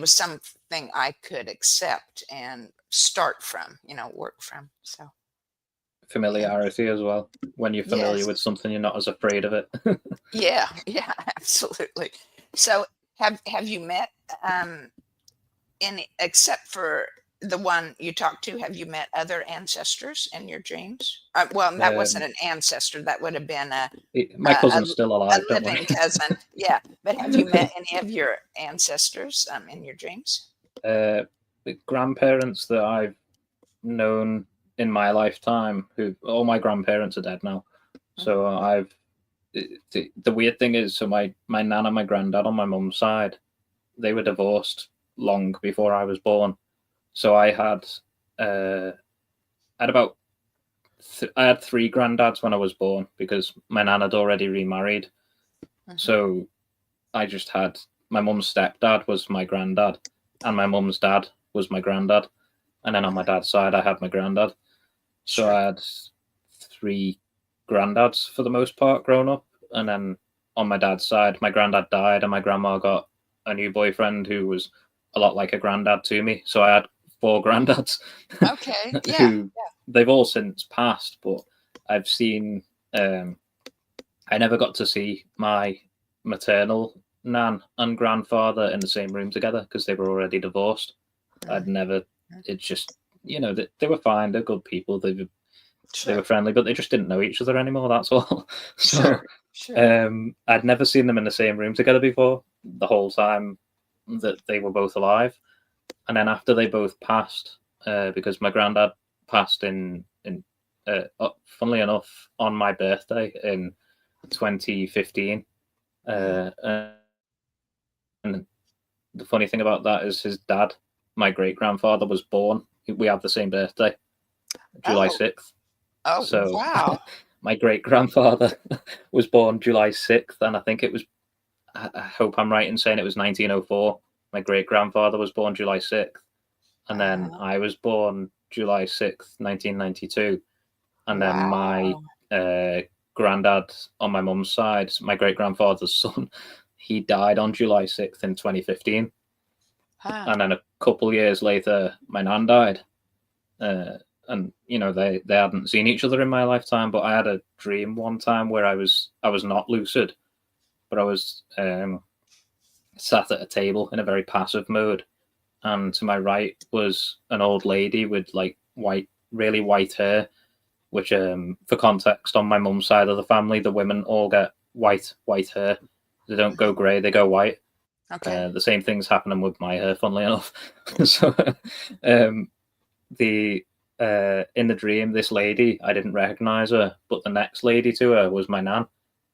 something I could accept and start from, work from. So Familiarity as well. When you're familiar yes. with something, you're not as afraid of it. Yeah, absolutely. So have you met any, except for the one you talked to, have you met other ancestors in your dreams? Well, that wasn't an ancestor, that would have been My cousin's still a alive, don't worry. living cousin. Yeah, but have you met any of your ancestors in your dreams? The grandparents that I've known in my lifetime, who all my grandparents are dead now. So the weird thing is, so my nan and my granddad on my mum's side, they were divorced long before I was born. So I had about I had three granddads when I was born because my nan had already remarried. So I just had my mum's stepdad was my granddad, and my mum's dad was my granddad, and then on my dad's side I had my granddad. So I had three granddads for the most part growing up, and then on my dad's side, my granddad died, and my grandma got a new boyfriend who was a lot like a granddad to me. So I had four granddads. Okay, yeah. They've all since passed, but I've seen. I never got to see my maternal nan and grandfather in the same room together because they were already divorced. I'd never. It's just they were fine. They're good people. They were friendly, but they just didn't know each other anymore. That's all. So, I'd never seen them in the same room together before. The whole time that they were both alive, and then after they both passed, because my granddad passed funnily enough, on my birthday in 2015. And the funny thing about that is his dad, my great grandfather, was born. We have the same birthday, July 6th. Oh, so wow. My great grandfather was born July 6th, and I think it was, I hope I'm right in saying it was 1904. My great grandfather was born July 6th, and then I was born July 6th, 1992. And then my granddad on my mum's side, my great grandfather's son, he died on July 6th in 2015. And then a couple years later, my nan died. And they hadn't seen each other in my lifetime, but I had a dream one time where I was not lucid, but I was sat at a table in a very passive mode, and to my right was an old lady with like really white hair, which for context, on my mum's side of the family, the women all get white hair. They don't go grey, they go white. Okay. The same thing's happening with my hair, funnily enough. So in the dream, this lady, I didn't recognize her, but the next lady to her was my nan,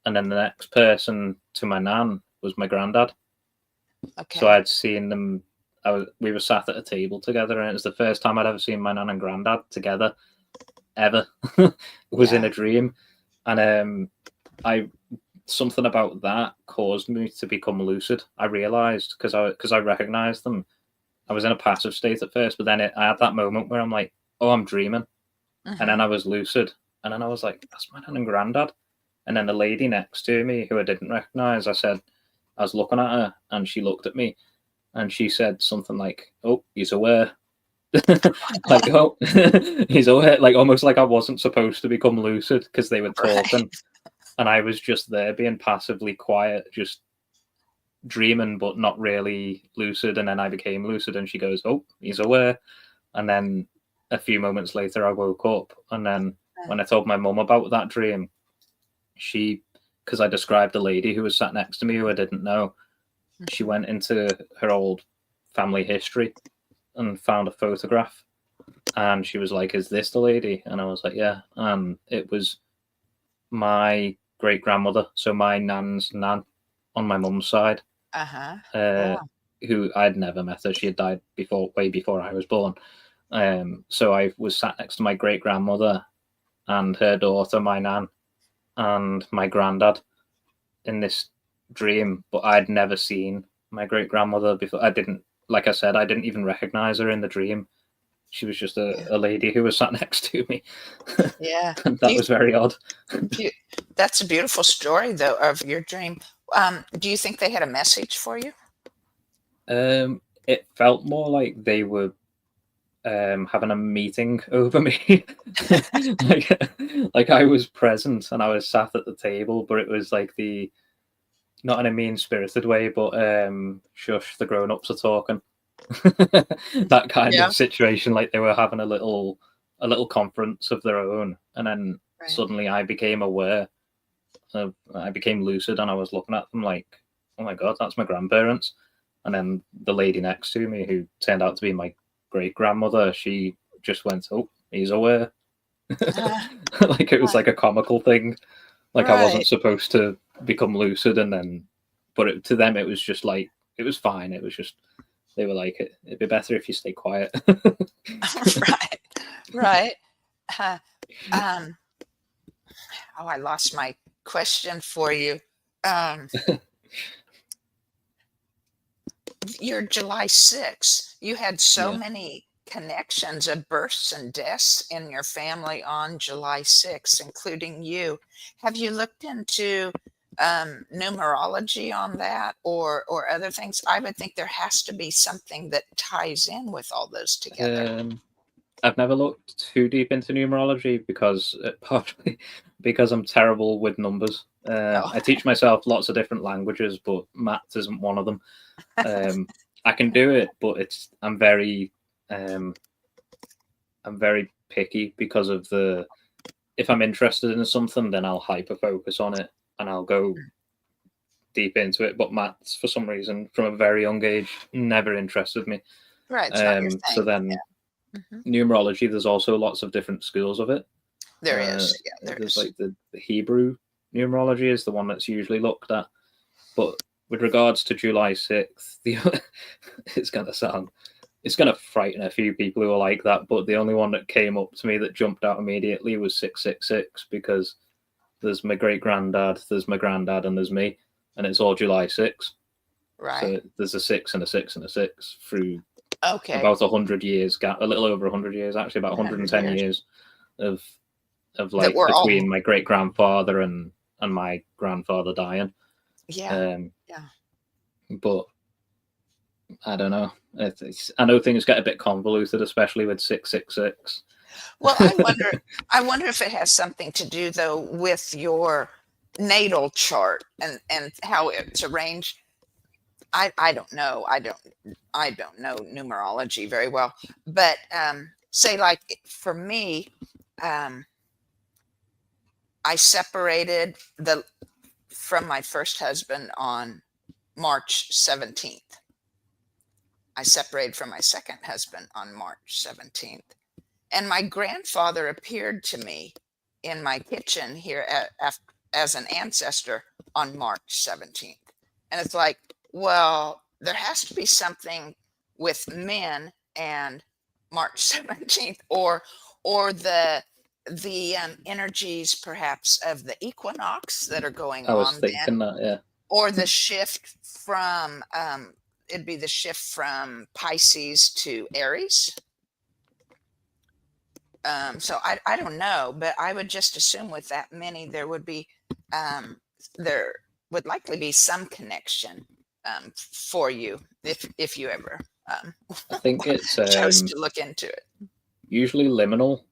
and then the next person to my nan was my granddad. Okay. So I'd seen them. We were sat at a table together, and it was the first time I'd ever seen my nan and granddad together, ever. It was in a dream, and something about that caused me to become lucid. I realized because I recognized them. I was in a passive state at first, but then I had that moment where I'm like, oh, I'm dreaming. And then I was lucid. And then I was like, that's my nan and granddad. And then the lady next to me, who I didn't recognize, I was looking at her, and she looked at me, and she said something like, "Oh, he's aware." Like, oh, he's aware. Like, almost like I wasn't supposed to become lucid because they were talking. Right. And I was just there being passively quiet, just dreaming, but not really lucid. And then I became lucid, and she goes, "Oh, he's aware." And then a few moments later, I woke up. And then when I told my mum about that dream, because I described the lady who was sat next to me who I didn't know, she went into her old family history and found a photograph. And she was like, "Is this the lady?" And I was like, "Yeah." And it was my great grandmother, so my nan's nan on my mum's side, Wow. who I'd never met her. She had died way before I was born. So I was sat next to my great grandmother and her daughter, my nan, and my granddad in this dream, but I'd never seen my great grandmother before. Like I said, I didn't even recognize her in the dream. She was just a lady who was sat next to me. Yeah. And that was very odd. That's a beautiful story, though, of your dream. Do you think they had a message for you? It felt more like they were having a meeting over me. like I was present and I was sat at the table, but it was like not in a mean spirited way, but shush, the grown ups are talking. That kind of situation, like they were having a little conference of their own, and then suddenly I became aware. I became lucid, and I was looking at them like, "Oh my god, that's my grandparents." And then the lady next to me, who turned out to be my great grandmother, she just went, "Oh, he's aware." Like it was like a comical thing. Like I wasn't supposed to become lucid, and then, but to them it was just like it was fine. It was just they were like, "It'd be better if you stay quiet." Right. I lost my question for you. You're July 6th. You had so many connections of births and deaths in your family on July 6th, including you. Have you looked into numerology on that or other things? I would think there has to be something that ties in with all those together. I've never looked too deep into numerology partly because I'm terrible with numbers. Oh, I teach myself lots of different languages, but maths isn't one of them. I can do it, but I'm very picky because of if I'm interested in something, then I'll hyper focus on it and I'll go deep into it. But maths, for some reason, from a very young age, never interested me. right. It's not your thing. So then numerology, there's also lots of different schools of it. There is. Yeah, there's is. like the Hebrew numerology is the one that's usually looked at. But with regards to July 6th, it's going to frighten a few people who are like that. But the only one that came up to me that jumped out immediately was 666, because there's my great granddad, there's my granddad, and there's me, and it's all July 6th. Right. So there's a 6 and a 6 and a 6 through Okay. about 100 years, a little over 100 years, actually about 110 years of like between my great grandfather and my grandfather dying. Yeah. But I don't know. I know things get a bit convoluted, especially with 666. Well, I wonder if it has something to do though with your natal chart and how it's arranged. I don't know. I don't know numerology very well, but say like for me, I separated from my first husband on March 17th. I separated from my second husband on March 17th. And my grandfather appeared to me in my kitchen here as an ancestor on March 17th. And it's like, well, there has to be something with men and March 17th or the energies perhaps of the equinox that are going on. I was thinking that, yeah. Or the shift from it'd be the shift from Pisces to Aries. So I don't know, but I would just assume with that many, there would likely be some connection for you if you ever um, I think it's chose to look into it. usually liminal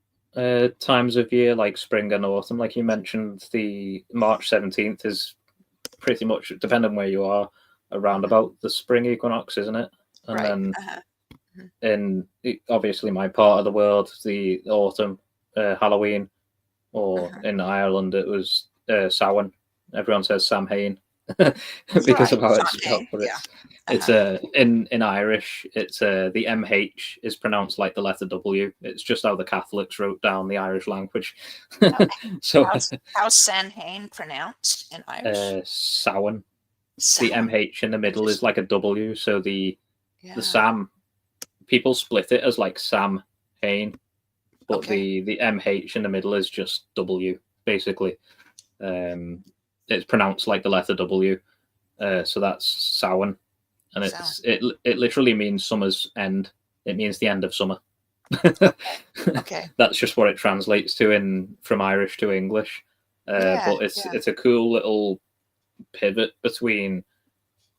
times of year, like spring and autumn. Like you mentioned, the March 17th is pretty much, depending on where you are, around Mhm. about the spring equinox, isn't it? And Right. then Mhm. in obviously my part of the world, the autumn, Halloween, or Mhm. in Ireland it was Samhain. Everyone says Samhain because Right. of how it's spelled, Champagne. but Yeah. it's Uh-huh. in Irish it's the MH is pronounced like the letter W. It's just how the Catholics wrote down the Irish language. Oh, So how's Samhain pronounced in Irish? Samhain. The Samhain. MH in the middle is Interesting. like a W. So the Yeah. Sam, people split it as like Sam Hain, but Okay. the MH in the middle is just W basically. Um, it's pronounced like the letter W, so that's Samhain, and So, it literally means summer's end. It means the end of summer. okay. Okay. That's just what it translates to in from Irish to English. Yeah. But Yeah. it's a cool little pivot between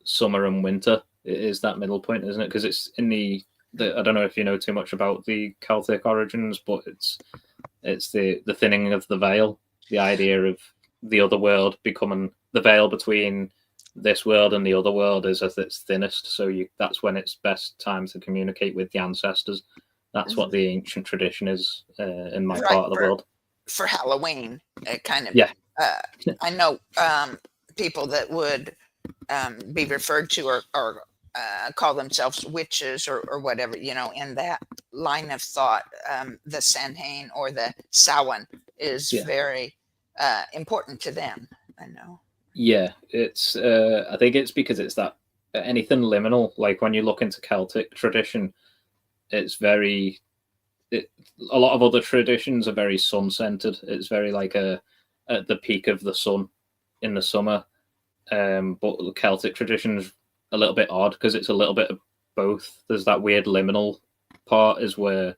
summer and winter. It is that middle point, isn't it? Because it's in the I don't know if you know too much about the Celtic origins, but it's the thinning of the veil, the idea of the other world becoming the veil between this world and the other world is at its thinnest. So that's when it's best time to communicate with the ancestors. That's what Mhm. the ancient tradition is in my Right. part of the world. For Halloween, it kind of, Yeah, uh, I know people that would be referred to or call themselves witches or whatever, in that line of thought. The Samhain or the Samhain is yeah, very important to them. I know. yeah. It's I think it's because it's that anything liminal. Like when you look into Celtic tradition, it's very it, a lot of other traditions are very sun centered. It's very like a at the peak of the sun in the summer. But the Celtic tradition is a little bit odd because it's a little bit of both. There's that weird liminal part, is where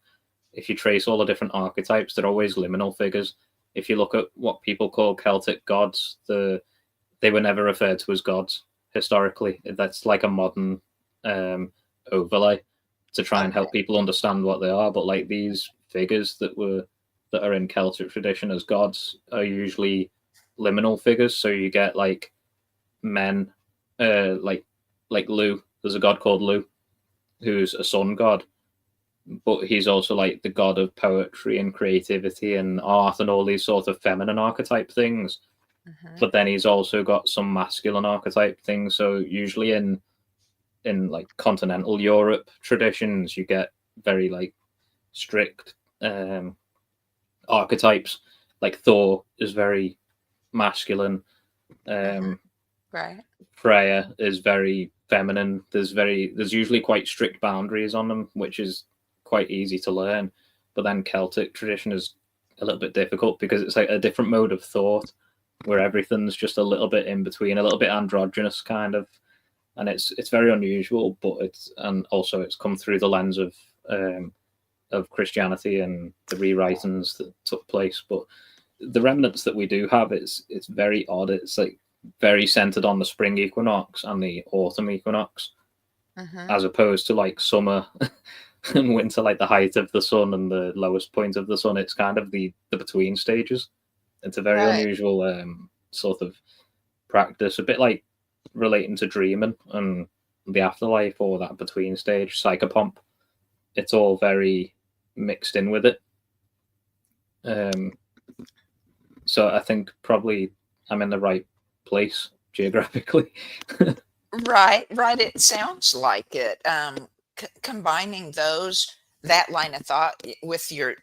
if you trace all the different archetypes, they're always liminal figures. If you look at what people call Celtic gods, they were never referred to as gods historically. That's like a modern um, overlay to try and Okay. help people understand what they are. But like these figures that are in Celtic tradition as gods are usually liminal figures. So you get like men, like Lu. There's a god called Lu, who's a sun god, but he's also like the god of poetry and creativity and art and all these sort of feminine archetype things. Hmm. But then he's also got some masculine archetype things. So usually in like continental Europe traditions, you get very like strict archetypes. Like Thor is very masculine. Hmm. Um, Right. Freya is very feminine. There's usually quite strict boundaries on them, which is quite easy to learn. But then Celtic tradition is a little bit difficult because it's like a different mode of thought where everything's just a little bit in between, a little bit androgynous kind of, and it's very unusual. But it's come through the lens of Christianity and the rewritings that took place. But the remnants that we do have, it's very odd. It's like very centered on the spring equinox and the autumn equinox, Hmm. as opposed to like summer and winter, like the height of the sun and the lowest point of the sun. It's kind of the between stages. It's a very Right. unusual sort of practice, a bit like relating to dreaming and the afterlife or that between stage psychopomp. It's all very mixed in with it. Um, so I think probably I'm in the right place geographically. Right. Right. It sounds like it. Combining that line of thought with your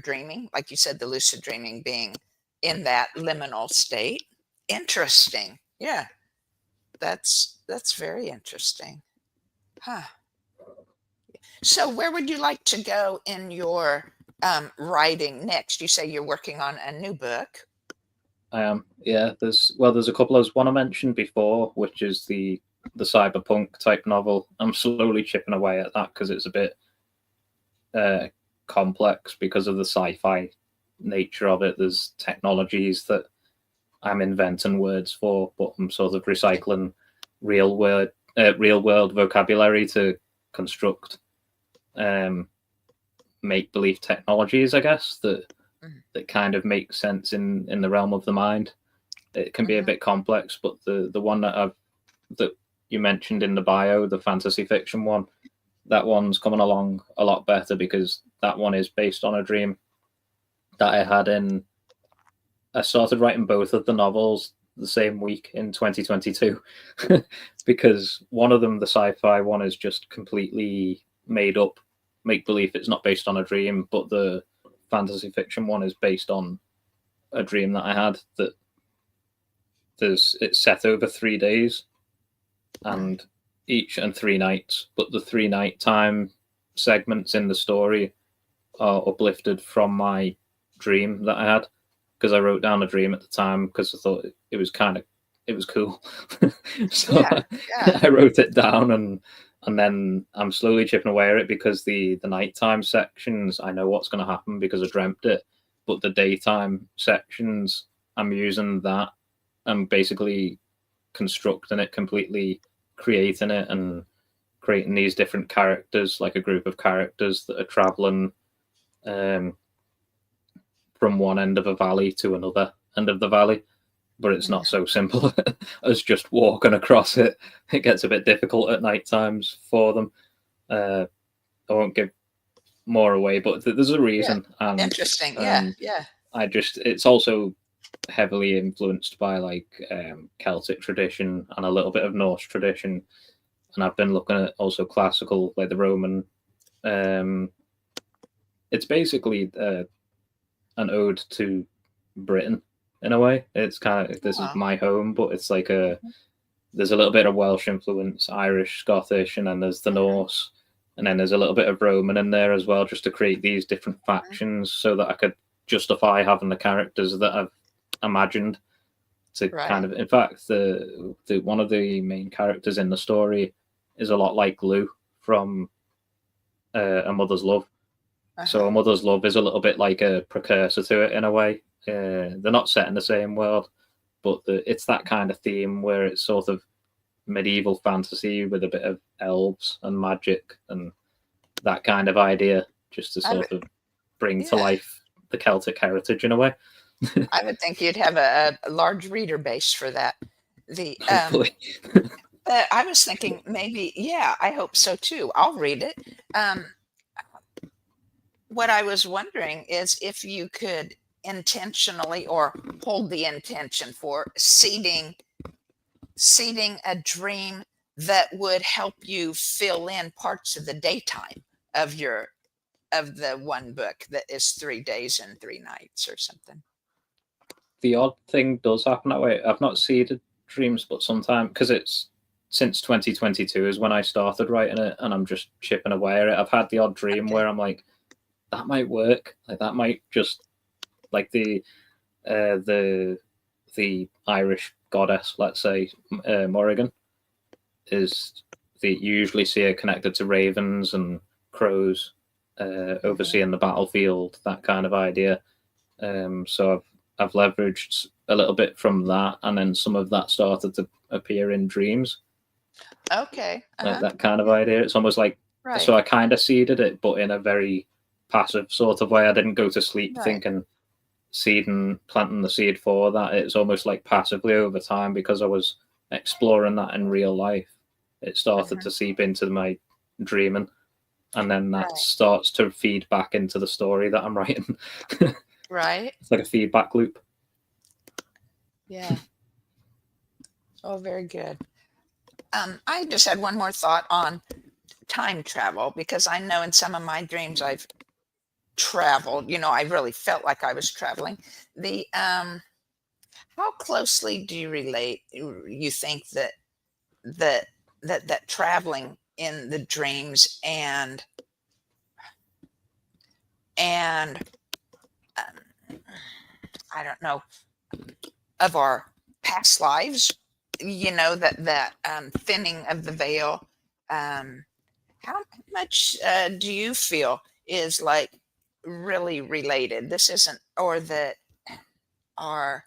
dreaming, like you said, the lucid dreaming being in that liminal state. Interesting. Yeah. That's very interesting. Huh. So where would you like to go in your writing next? You say you're working on a new book. I am. Yeah, there's a couple. There's one I mentioned before, which is the cyberpunk type novel. I'm slowly chipping away at that because it's a bit uh, complex because of the sci-fi nature of it. There's technologies that I'm inventing words for, but I'm sort of recycling real world vocabulary to construct make believe technologies, I guess, that kind of make sense in the realm of the mind. It can be a bit complex, but the one that you mentioned in the bio, the fantasy fiction one, that one's coming along a lot better because that one is based on a dream that I had in. I started writing both of the novels the same week in 2022 because one of them, the sci-fi one, is just completely made up, make believe. It's not based on a dream, but the fantasy fiction one is based on a dream that I had that it's set over 3 days and 3 nights, but the 3 nighttime segments in the story are uplifted from my dream that I had, because I wrote down a dream at the time because I thought it was cool. So I wrote it down, and then I'm slowly chipping away at it because the nighttime sections, I know what's going to happen because I dreamt it, but the daytime sections, I'm using that. I'm basically constructing it completely, creating it and creating these different characters, like a group of characters that are traveling from one end of a valley to another end of the valley. But it's not so simple as just walking across it. It gets a bit difficult at night times for them. I won't give more away, but there's a reason. Yeah. And interesting. Yeah. It's also heavily influenced by like Celtic tradition and a little bit of Norse tradition. And I've been looking at also classical, like the Roman. It's basically an ode to Britain in a way. It's kind of, this is my home, but it's like there's a little bit of Welsh influence, Irish, Scottish, and then there's the Norse, and then there's a little bit of Roman in there as well, just to create these different factions so that I could justify having the characters that I've imagined to kind of, in fact, the one of the main characters in the story is a lot like Lou from A Mother's Love. So A Mother's Love is a little bit like a precursor to it in a way. They're not set in the same world, but it's that kind of theme where it's sort of medieval fantasy with a bit of elves and magic and that kind of idea, just to sort of bring to life the Celtic heritage in a way. I would think you'd have a large reader base for that. Hopefully. I was thinking maybe, I hope so too. I'll read it. What I was wondering is if you could intentionally or hold the intention for seeding a dream that would help you fill in parts of the daytime of the one book that is 3 days and 3 nights or something. The odd thing does happen that way. I've not seeded dreams, but sometimes, because it's since 2022 is when I started writing it, and I'm just chipping away at it. I've had the odd dream where I'm like, that might work. Like that might just, like the Irish goddess, let's say, Morrigan, is you usually see her connected to ravens and crows, overseeing the battlefield, that kind of idea. So I've leveraged a little bit from that, and then some of that started to appear in dreams. Okay. Like that kind of idea. It's almost like, so I kind of seeded it, but in a very passive sort of way. I didn't go to sleep thinking planting the seed for that. It's almost like passively over time, because I was exploring that in real life. It started to seep into my dreaming, and then that starts to feed back into the story that I'm writing. Right. It's like a feedback loop. Yeah. Oh, very good. I just had one more thought on time travel, because I know in some of my dreams I've traveled. I really felt like I was traveling. How closely do you think that traveling in the dreams and I don't know, of our past lives, that thinning of the veil, how much do you feel is like really related. This isn't, or that are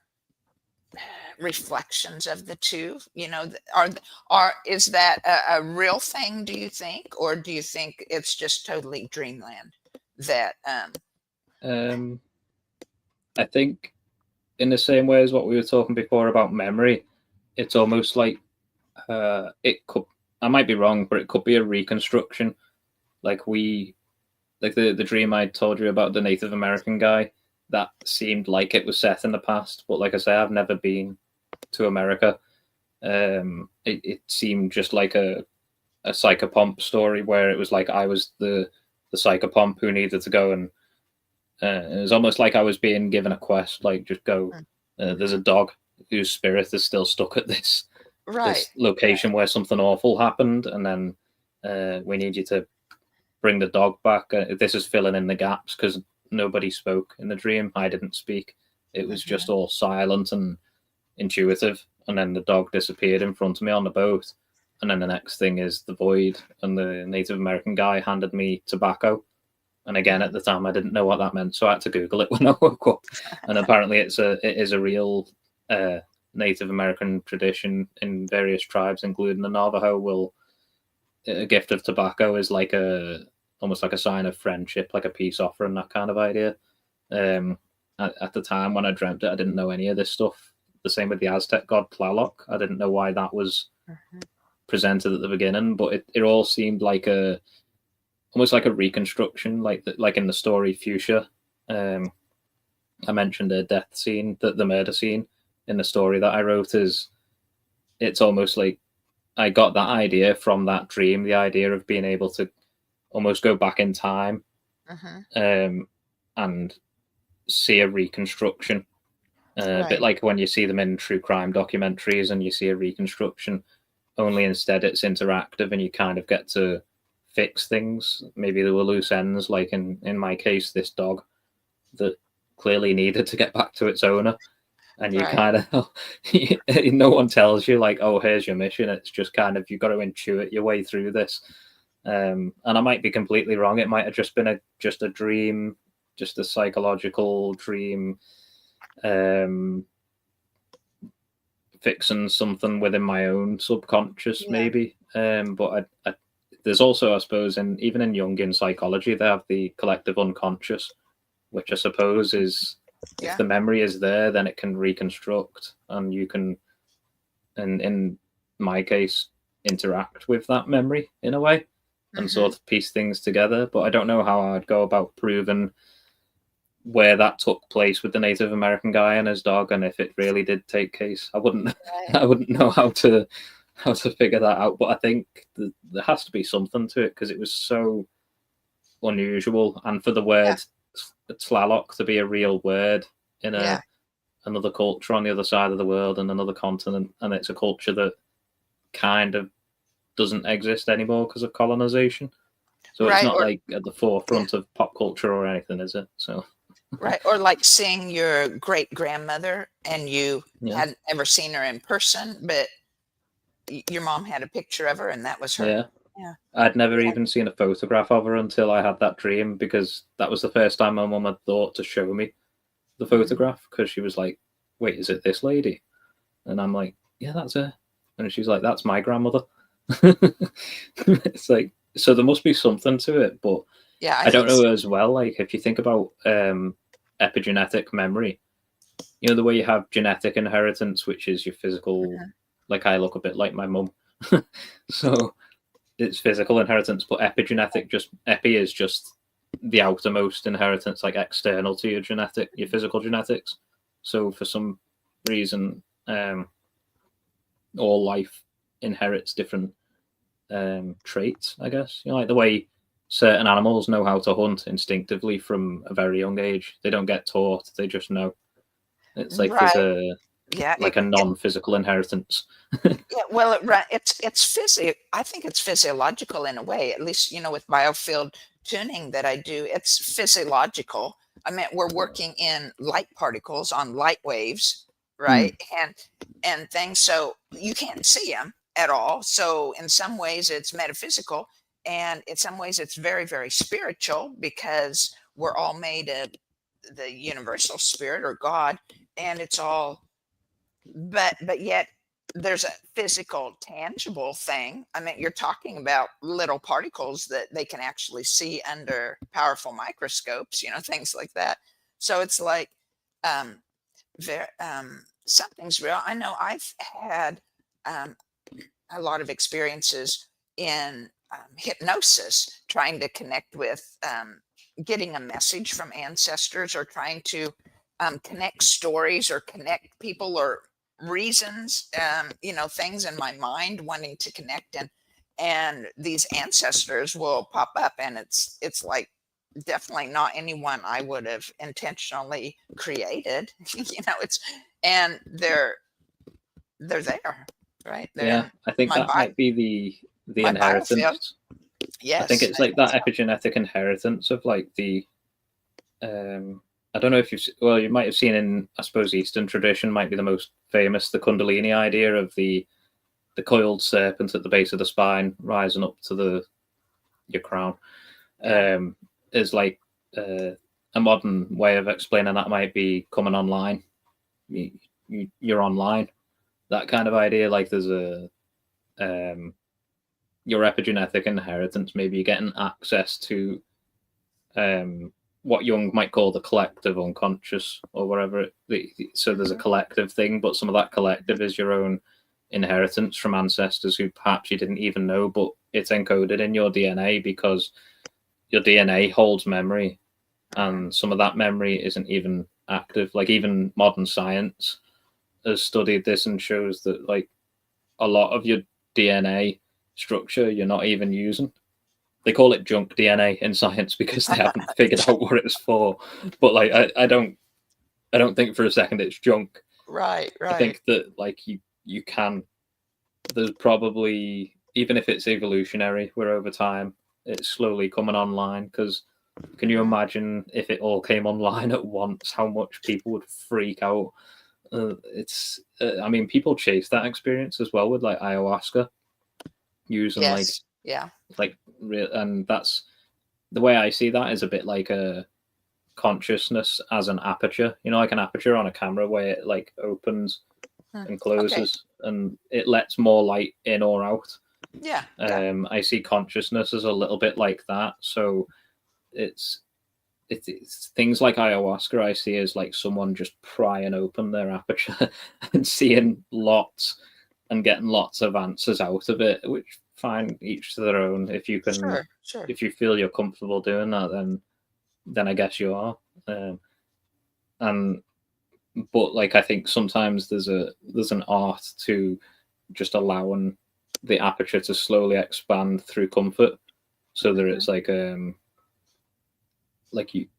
reflections of the two, is that a real thing, do you think, or do you think it's just totally dreamland that Um, I think in the same way as what we were talking before about memory, it's almost like it could. I might be wrong, but it could be a reconstruction. Like the dream I told you about the Native American guy. That seemed like it was set in the past, but like I say, I've never been to America. It seemed just like a psychopomp story where it was like I was the psychopomp who needed to go, and it was almost like I was being given a quest, like just go. There's a dog whose spirit is still stuck at this right, location where something awful happened, and then we need you to bring the dog back. This is filling in the gaps because nobody spoke in the dream. I didn't speak. It was just all silent and intuitive. And then the dog disappeared in front of me on the boat. And then the next thing is the void. And the Native American guy handed me tobacco. And again, at the time, I didn't know what that meant, so I had to Google it when I woke up. And apparently, it is a real Native American tradition in various tribes, including the Navajo. Will a gift of tobacco is like almost like a sign of friendship, like a peace offering, that kind of idea. At the time when I dreamt it, I didn't know any of this stuff. The same with the Aztec god Tlaloc. I didn't know why that was presented at the beginning, but it all seemed like almost like a reconstruction, like in the story Fuchsia. I mentioned the death scene, the murder scene in the story that I wrote it's almost like I got that idea from that dream, the idea of being able to almost go back in time and see a reconstruction. A bit like when you see them in true crime documentaries and you see a reconstruction, only instead it's interactive and you kind of get to fix things. Maybe there were loose ends, like in my case, this dog that clearly needed to get back to its owner. And you kind of, no one tells you, like, oh, here's your mission. It's just kind of, you've got to intuit your way through this. And I might be completely wrong. It might have just been just a dream, just a psychological dream, fixing something within my own subconscious, maybe. But there's also, I suppose, even in Jungian psychology, they have the collective unconscious, which I suppose is, if the memory is there, then it can reconstruct, and you can, and in my case, interact with that memory in a way and sort of piece things together. But I don't know how I'd go about proving where that took place with the Native American guy and his dog, and if it really did take place. I wouldn't know how to figure that out. But I think there has to be something to it because it was so unusual, and for the word Tlaloc to be a real word in another culture on the other side of the world and another continent, and it's a culture that kind of doesn't exist anymore because of colonization. So it's not like at the forefront of pop culture or anything, is it? So or like seeing your great grandmother and you hadn't ever seen her in person, but your mom had a picture of her and that was her. I'd never even seen a photograph of her until I had that dream, because that was the first time my mum had thought to show me the photograph, because she was like, wait, is it this lady? And I'm like, yeah, that's her. And she's like, that's my grandmother. It's like, so there must be something to it, but I don't know as well, like if you think about epigenetic memory, you know, the way you have genetic inheritance, which is your physical, like I look a bit like my mum. So it's physical inheritance, but epigenetic, just epi is just the outermost inheritance, like external to your physical genetics. So for some reason, all life inherits different traits, I guess. You know, like the way certain animals know how to hunt instinctively from a very young age. They don't get taught; they just know. It's like there's a non-physical inheritance. Well, I think it's physiological in a way, at least, with biofield tuning that I do, it's physiological. I mean, we're working in light particles on light waves, right? And things, so you can't see them at all. So in some ways it's metaphysical, and in some ways it's very, very spiritual, because we're all made of the universal spirit or God, and it's all, but yet there's a physical, tangible thing. I mean, you're talking about little particles that they can actually see under powerful microscopes, things like that. So it's like, um, something's real. I know I've had um, a lot of experiences in hypnosis, trying to connect with, getting a message from ancestors, or trying to connect stories or connect people or reasons, things in my mind wanting to connect, and these ancestors will pop up, and it's like definitely not anyone I would have intentionally created. It's, and they're there, right? They're Yeah, in I think my that bio might be the my biofield. inheritance. I think Yes, it's I like think that so. epigenetic inheritance of like the I don't know if well, you might have seen in, I suppose, Eastern tradition might be the most famous, the Kundalini idea of the coiled serpent at the base of the spine rising up to your crown. Yeah. Is like a modern way of explaining that might be coming online. You're online. That kind of idea. Like there's a your epigenetic inheritance. Maybe you're getting access to what Jung might call the collective unconscious or whatever. So there's a Mhm. collective thing, but some of that collective is your own inheritance from ancestors who perhaps you didn't even know, but it's encoded in your DNA because your DNA holds memory, Mhm. and some of that memory isn't even active. Like even modern science has studied this and shows that like a lot of your DNA structure you're not even using. They call it junk DNA in science because they haven't figured out what it's for. But like I don't think for a second it's junk. Right, I right. think that like you can, there's probably, even if it's evolutionary, where over time it's slowly coming online. Because can you Mhm. imagine if it all came online at once, how much people would freak out? I mean, people chase that experience as well with like ayahuasca, using Yes. Yeah. like real, and that's the way I see that is a bit like a consciousness as an aperture, like an aperture on a camera where it like opens Hmm. and Okay. closes and it lets more light in or out. Yeah. Yeah. I see consciousness as a little bit like that. So it's it's things like ayahuasca I see as like someone just prying open their aperture and seeing lots and getting lots of answers out of it, which fine, each to their own. Sure. Sure. If you feel you're comfortable doing that, then I guess you are. And but like I think sometimes there's an art to just allowing the aperture to slowly expand through comfort, so that Mhm. it's like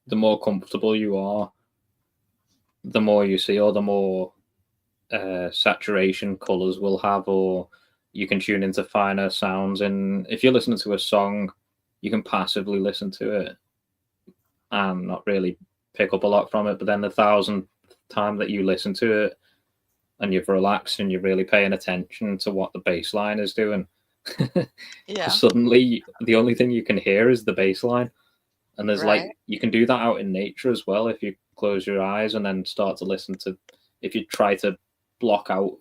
the more comfortable you are, the more you see, or the more saturation colors will have, or you can tune into finer sounds. And if you're listening to a song, you can passively listen to it and not really pick up a lot from it. But then the thousandth time that you listen to it and you've relaxed and you're really paying attention to what the bass line is doing, Yeah. suddenly the only thing you can hear is the bass line. And there's Right. like, you can do that out in nature as well if you close your eyes and then start to listen to, if you try to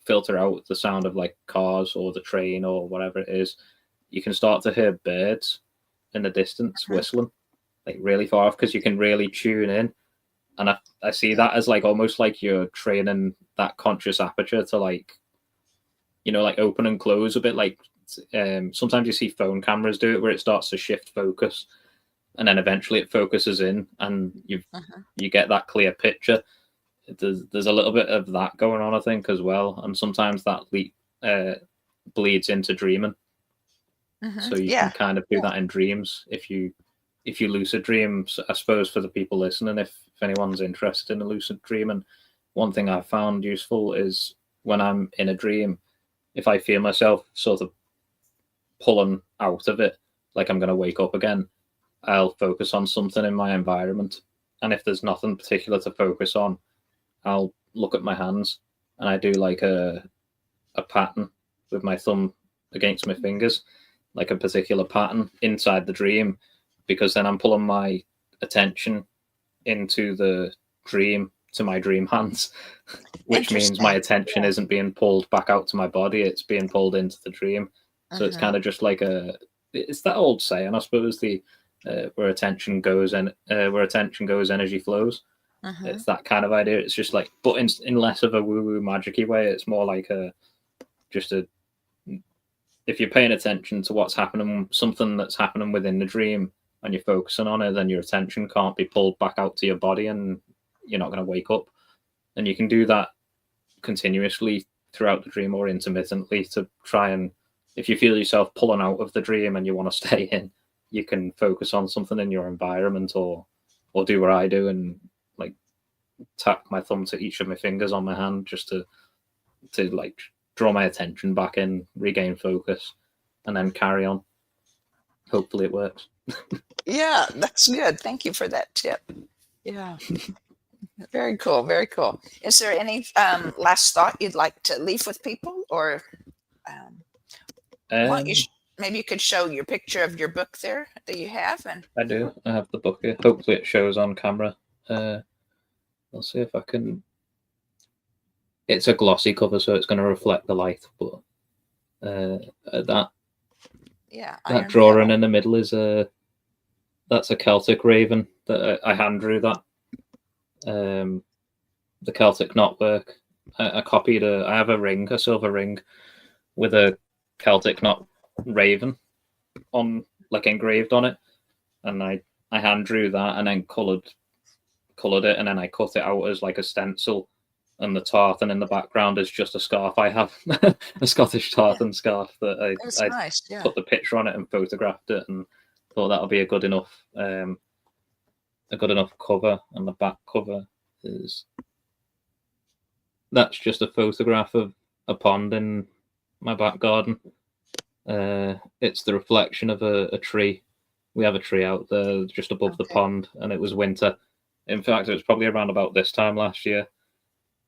filter out the sound of like cars or the train or whatever it is, you can start to hear birds in the distance Mhm. whistling like really far off because you can really tune in. And I see that as like almost like you're training that conscious aperture to like, like open and close a bit. Like sometimes you see phone cameras do it where it starts to shift focus and then eventually it focuses in and Mhm. you get that clear picture. There's a little bit of that going on, I think, as well. And sometimes that bleeds into dreaming. Mhm. So you can Yeah. kind of do Yeah. that in dreams if you lucid dream. I suppose for the people listening, if anyone's interested in a lucid dreaming, one thing I found useful is when I'm in a dream, if I feel myself sort of pulling out of it, like I'm going to wake up again, I'll focus on something in my environment. And if there's nothing particular to focus on, I'll look at my hands and I do like a pattern with my thumb against my fingers, like a particular pattern inside the dream, because then I'm pulling my attention into the dream to my dream hands, which means my attention isn't being pulled back out to my body, it's being pulled into the dream. So it's kind of just like it's that old saying, I suppose, where attention goes and where attention goes, energy flows. It's that kind of idea. It's just like, but in less of a woo-woo magic-y way. It's more like if you're paying attention to what's happening, something that's happening within the dream, and you're focusing on it, then your attention can't be pulled back out to your body, and you're not going to wake up. And you can do that continuously throughout the dream or intermittently to try and, if you feel yourself pulling out of the dream and you want to stay in, you can focus on something in your environment, or do what I do and like tap my thumb to each of my fingers on my hand just to like draw my attention back in, regain focus, and then carry on. Hopefully it works. Yeah, that's good. Thank you for that tip. Yeah. Very cool. Very cool. Is there any last thought you'd like to leave with people, or maybe you could show your picture of your book there that you have? And I do. I have the book here. Hopefully it shows on camera. I'll see if I can. It's a glossy cover, so it's going to reflect the light. But that drawing in the middle is that's a Celtic raven that I hand drew that. The Celtic knotwork. I copied I have a silver ring with a Celtic knot raven engraved on it, and I hand drew that and then colored it, and then I cut it out as like a stencil, and the tartan in the background is just a scarf I have, a Scottish tartan scarf that I nice, put the picture on it and photographed it, and thought that'll be a good enough cover. And the back cover that's just a photograph of a pond in my back garden. It's the reflection of a tree. We have a tree out there just above the pond, and it was winter. In fact, it was probably around about this time last year.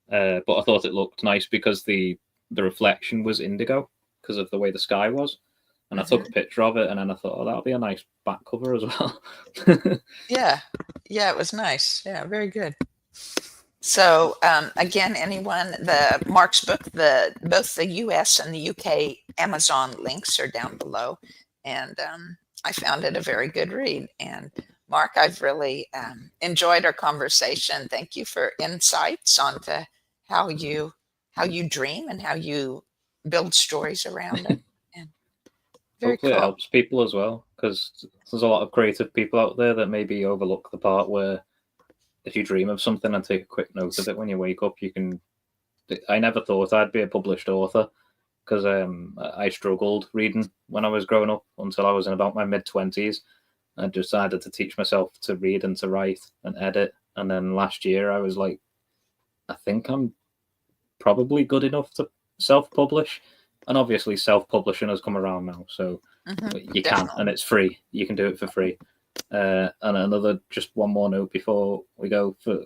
But I thought it looked nice because the reflection was indigo because of the way the sky was. And I took a picture of it, and then I thought, that'll be a nice back cover as well. Yeah, it was nice. Yeah, very good. So again, Mark's book, both the US and the UK Amazon links are down below, and I found it a very good read. And Mark, I've really enjoyed our conversation. Thank you for insights onto how you dream and how you build stories around it. And hopefully it helps people as well, because there's a lot of creative people out there that maybe overlook the part where if you dream of something and take a quick note of it when you wake up, you can. I never thought I'd be a published author, because I struggled reading when I was growing up until I was in about my mid-20s. I decided to teach myself to read and to write and edit. And then last year I was like, I think I'm probably good enough to self-publish. And obviously self-publishing has come around now. So you can, and it's free. You can do it for free. And just one more note before we go, for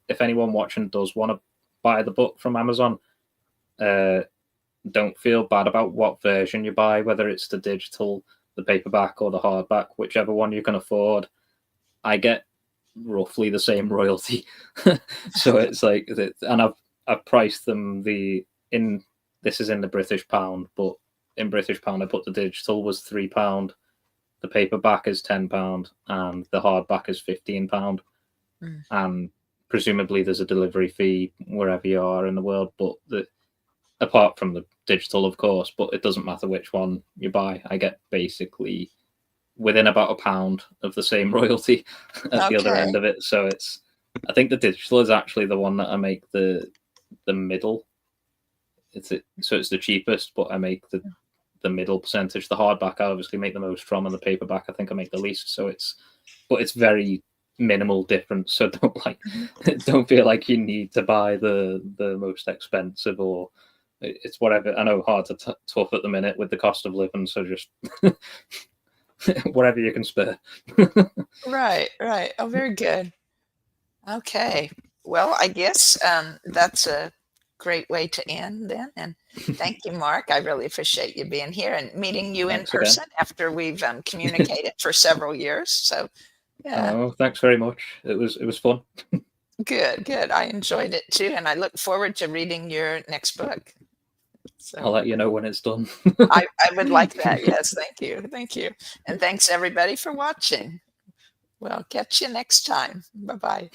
if anyone watching does want to buy the book from Amazon, don't feel bad about what version you buy, whether it's the digital, the paperback, or the hardback, whichever one you can afford. I get roughly the same royalty. So it's like, and I've priced them this is in the British pound, but in British pound I put the digital was £3, the paperback is £10, and the hardback is £15. And presumably there's a delivery fee wherever you are in the world, but apart from the digital, of course, but it doesn't matter which one you buy. I get basically within about £1 of the same royalty at the other end of it. So I think the digital is actually the one that I make the middle. So it's the cheapest, but I make the middle percentage. The hardback I obviously make the most from, and the paperback I think I make the least. So it's very minimal difference. So don't feel like you need to buy the most expensive, or it's whatever. I know hard to tough at the minute with the cost of living. So just whatever you can spare. Right. Oh, very good. Okay. Well, I guess that's a great way to end then. And thank you, Mark. I really appreciate you being here and meeting you in person after we've communicated for several years. So Yeah. Oh, thanks very much. It was fun. Good, good. I enjoyed it too, and I look forward to reading your next book. I'll So let you know when it's done. I would like that. Yes, thank you. Thank you. And thanks everybody for watching. Well, catch you next time. Bye-bye.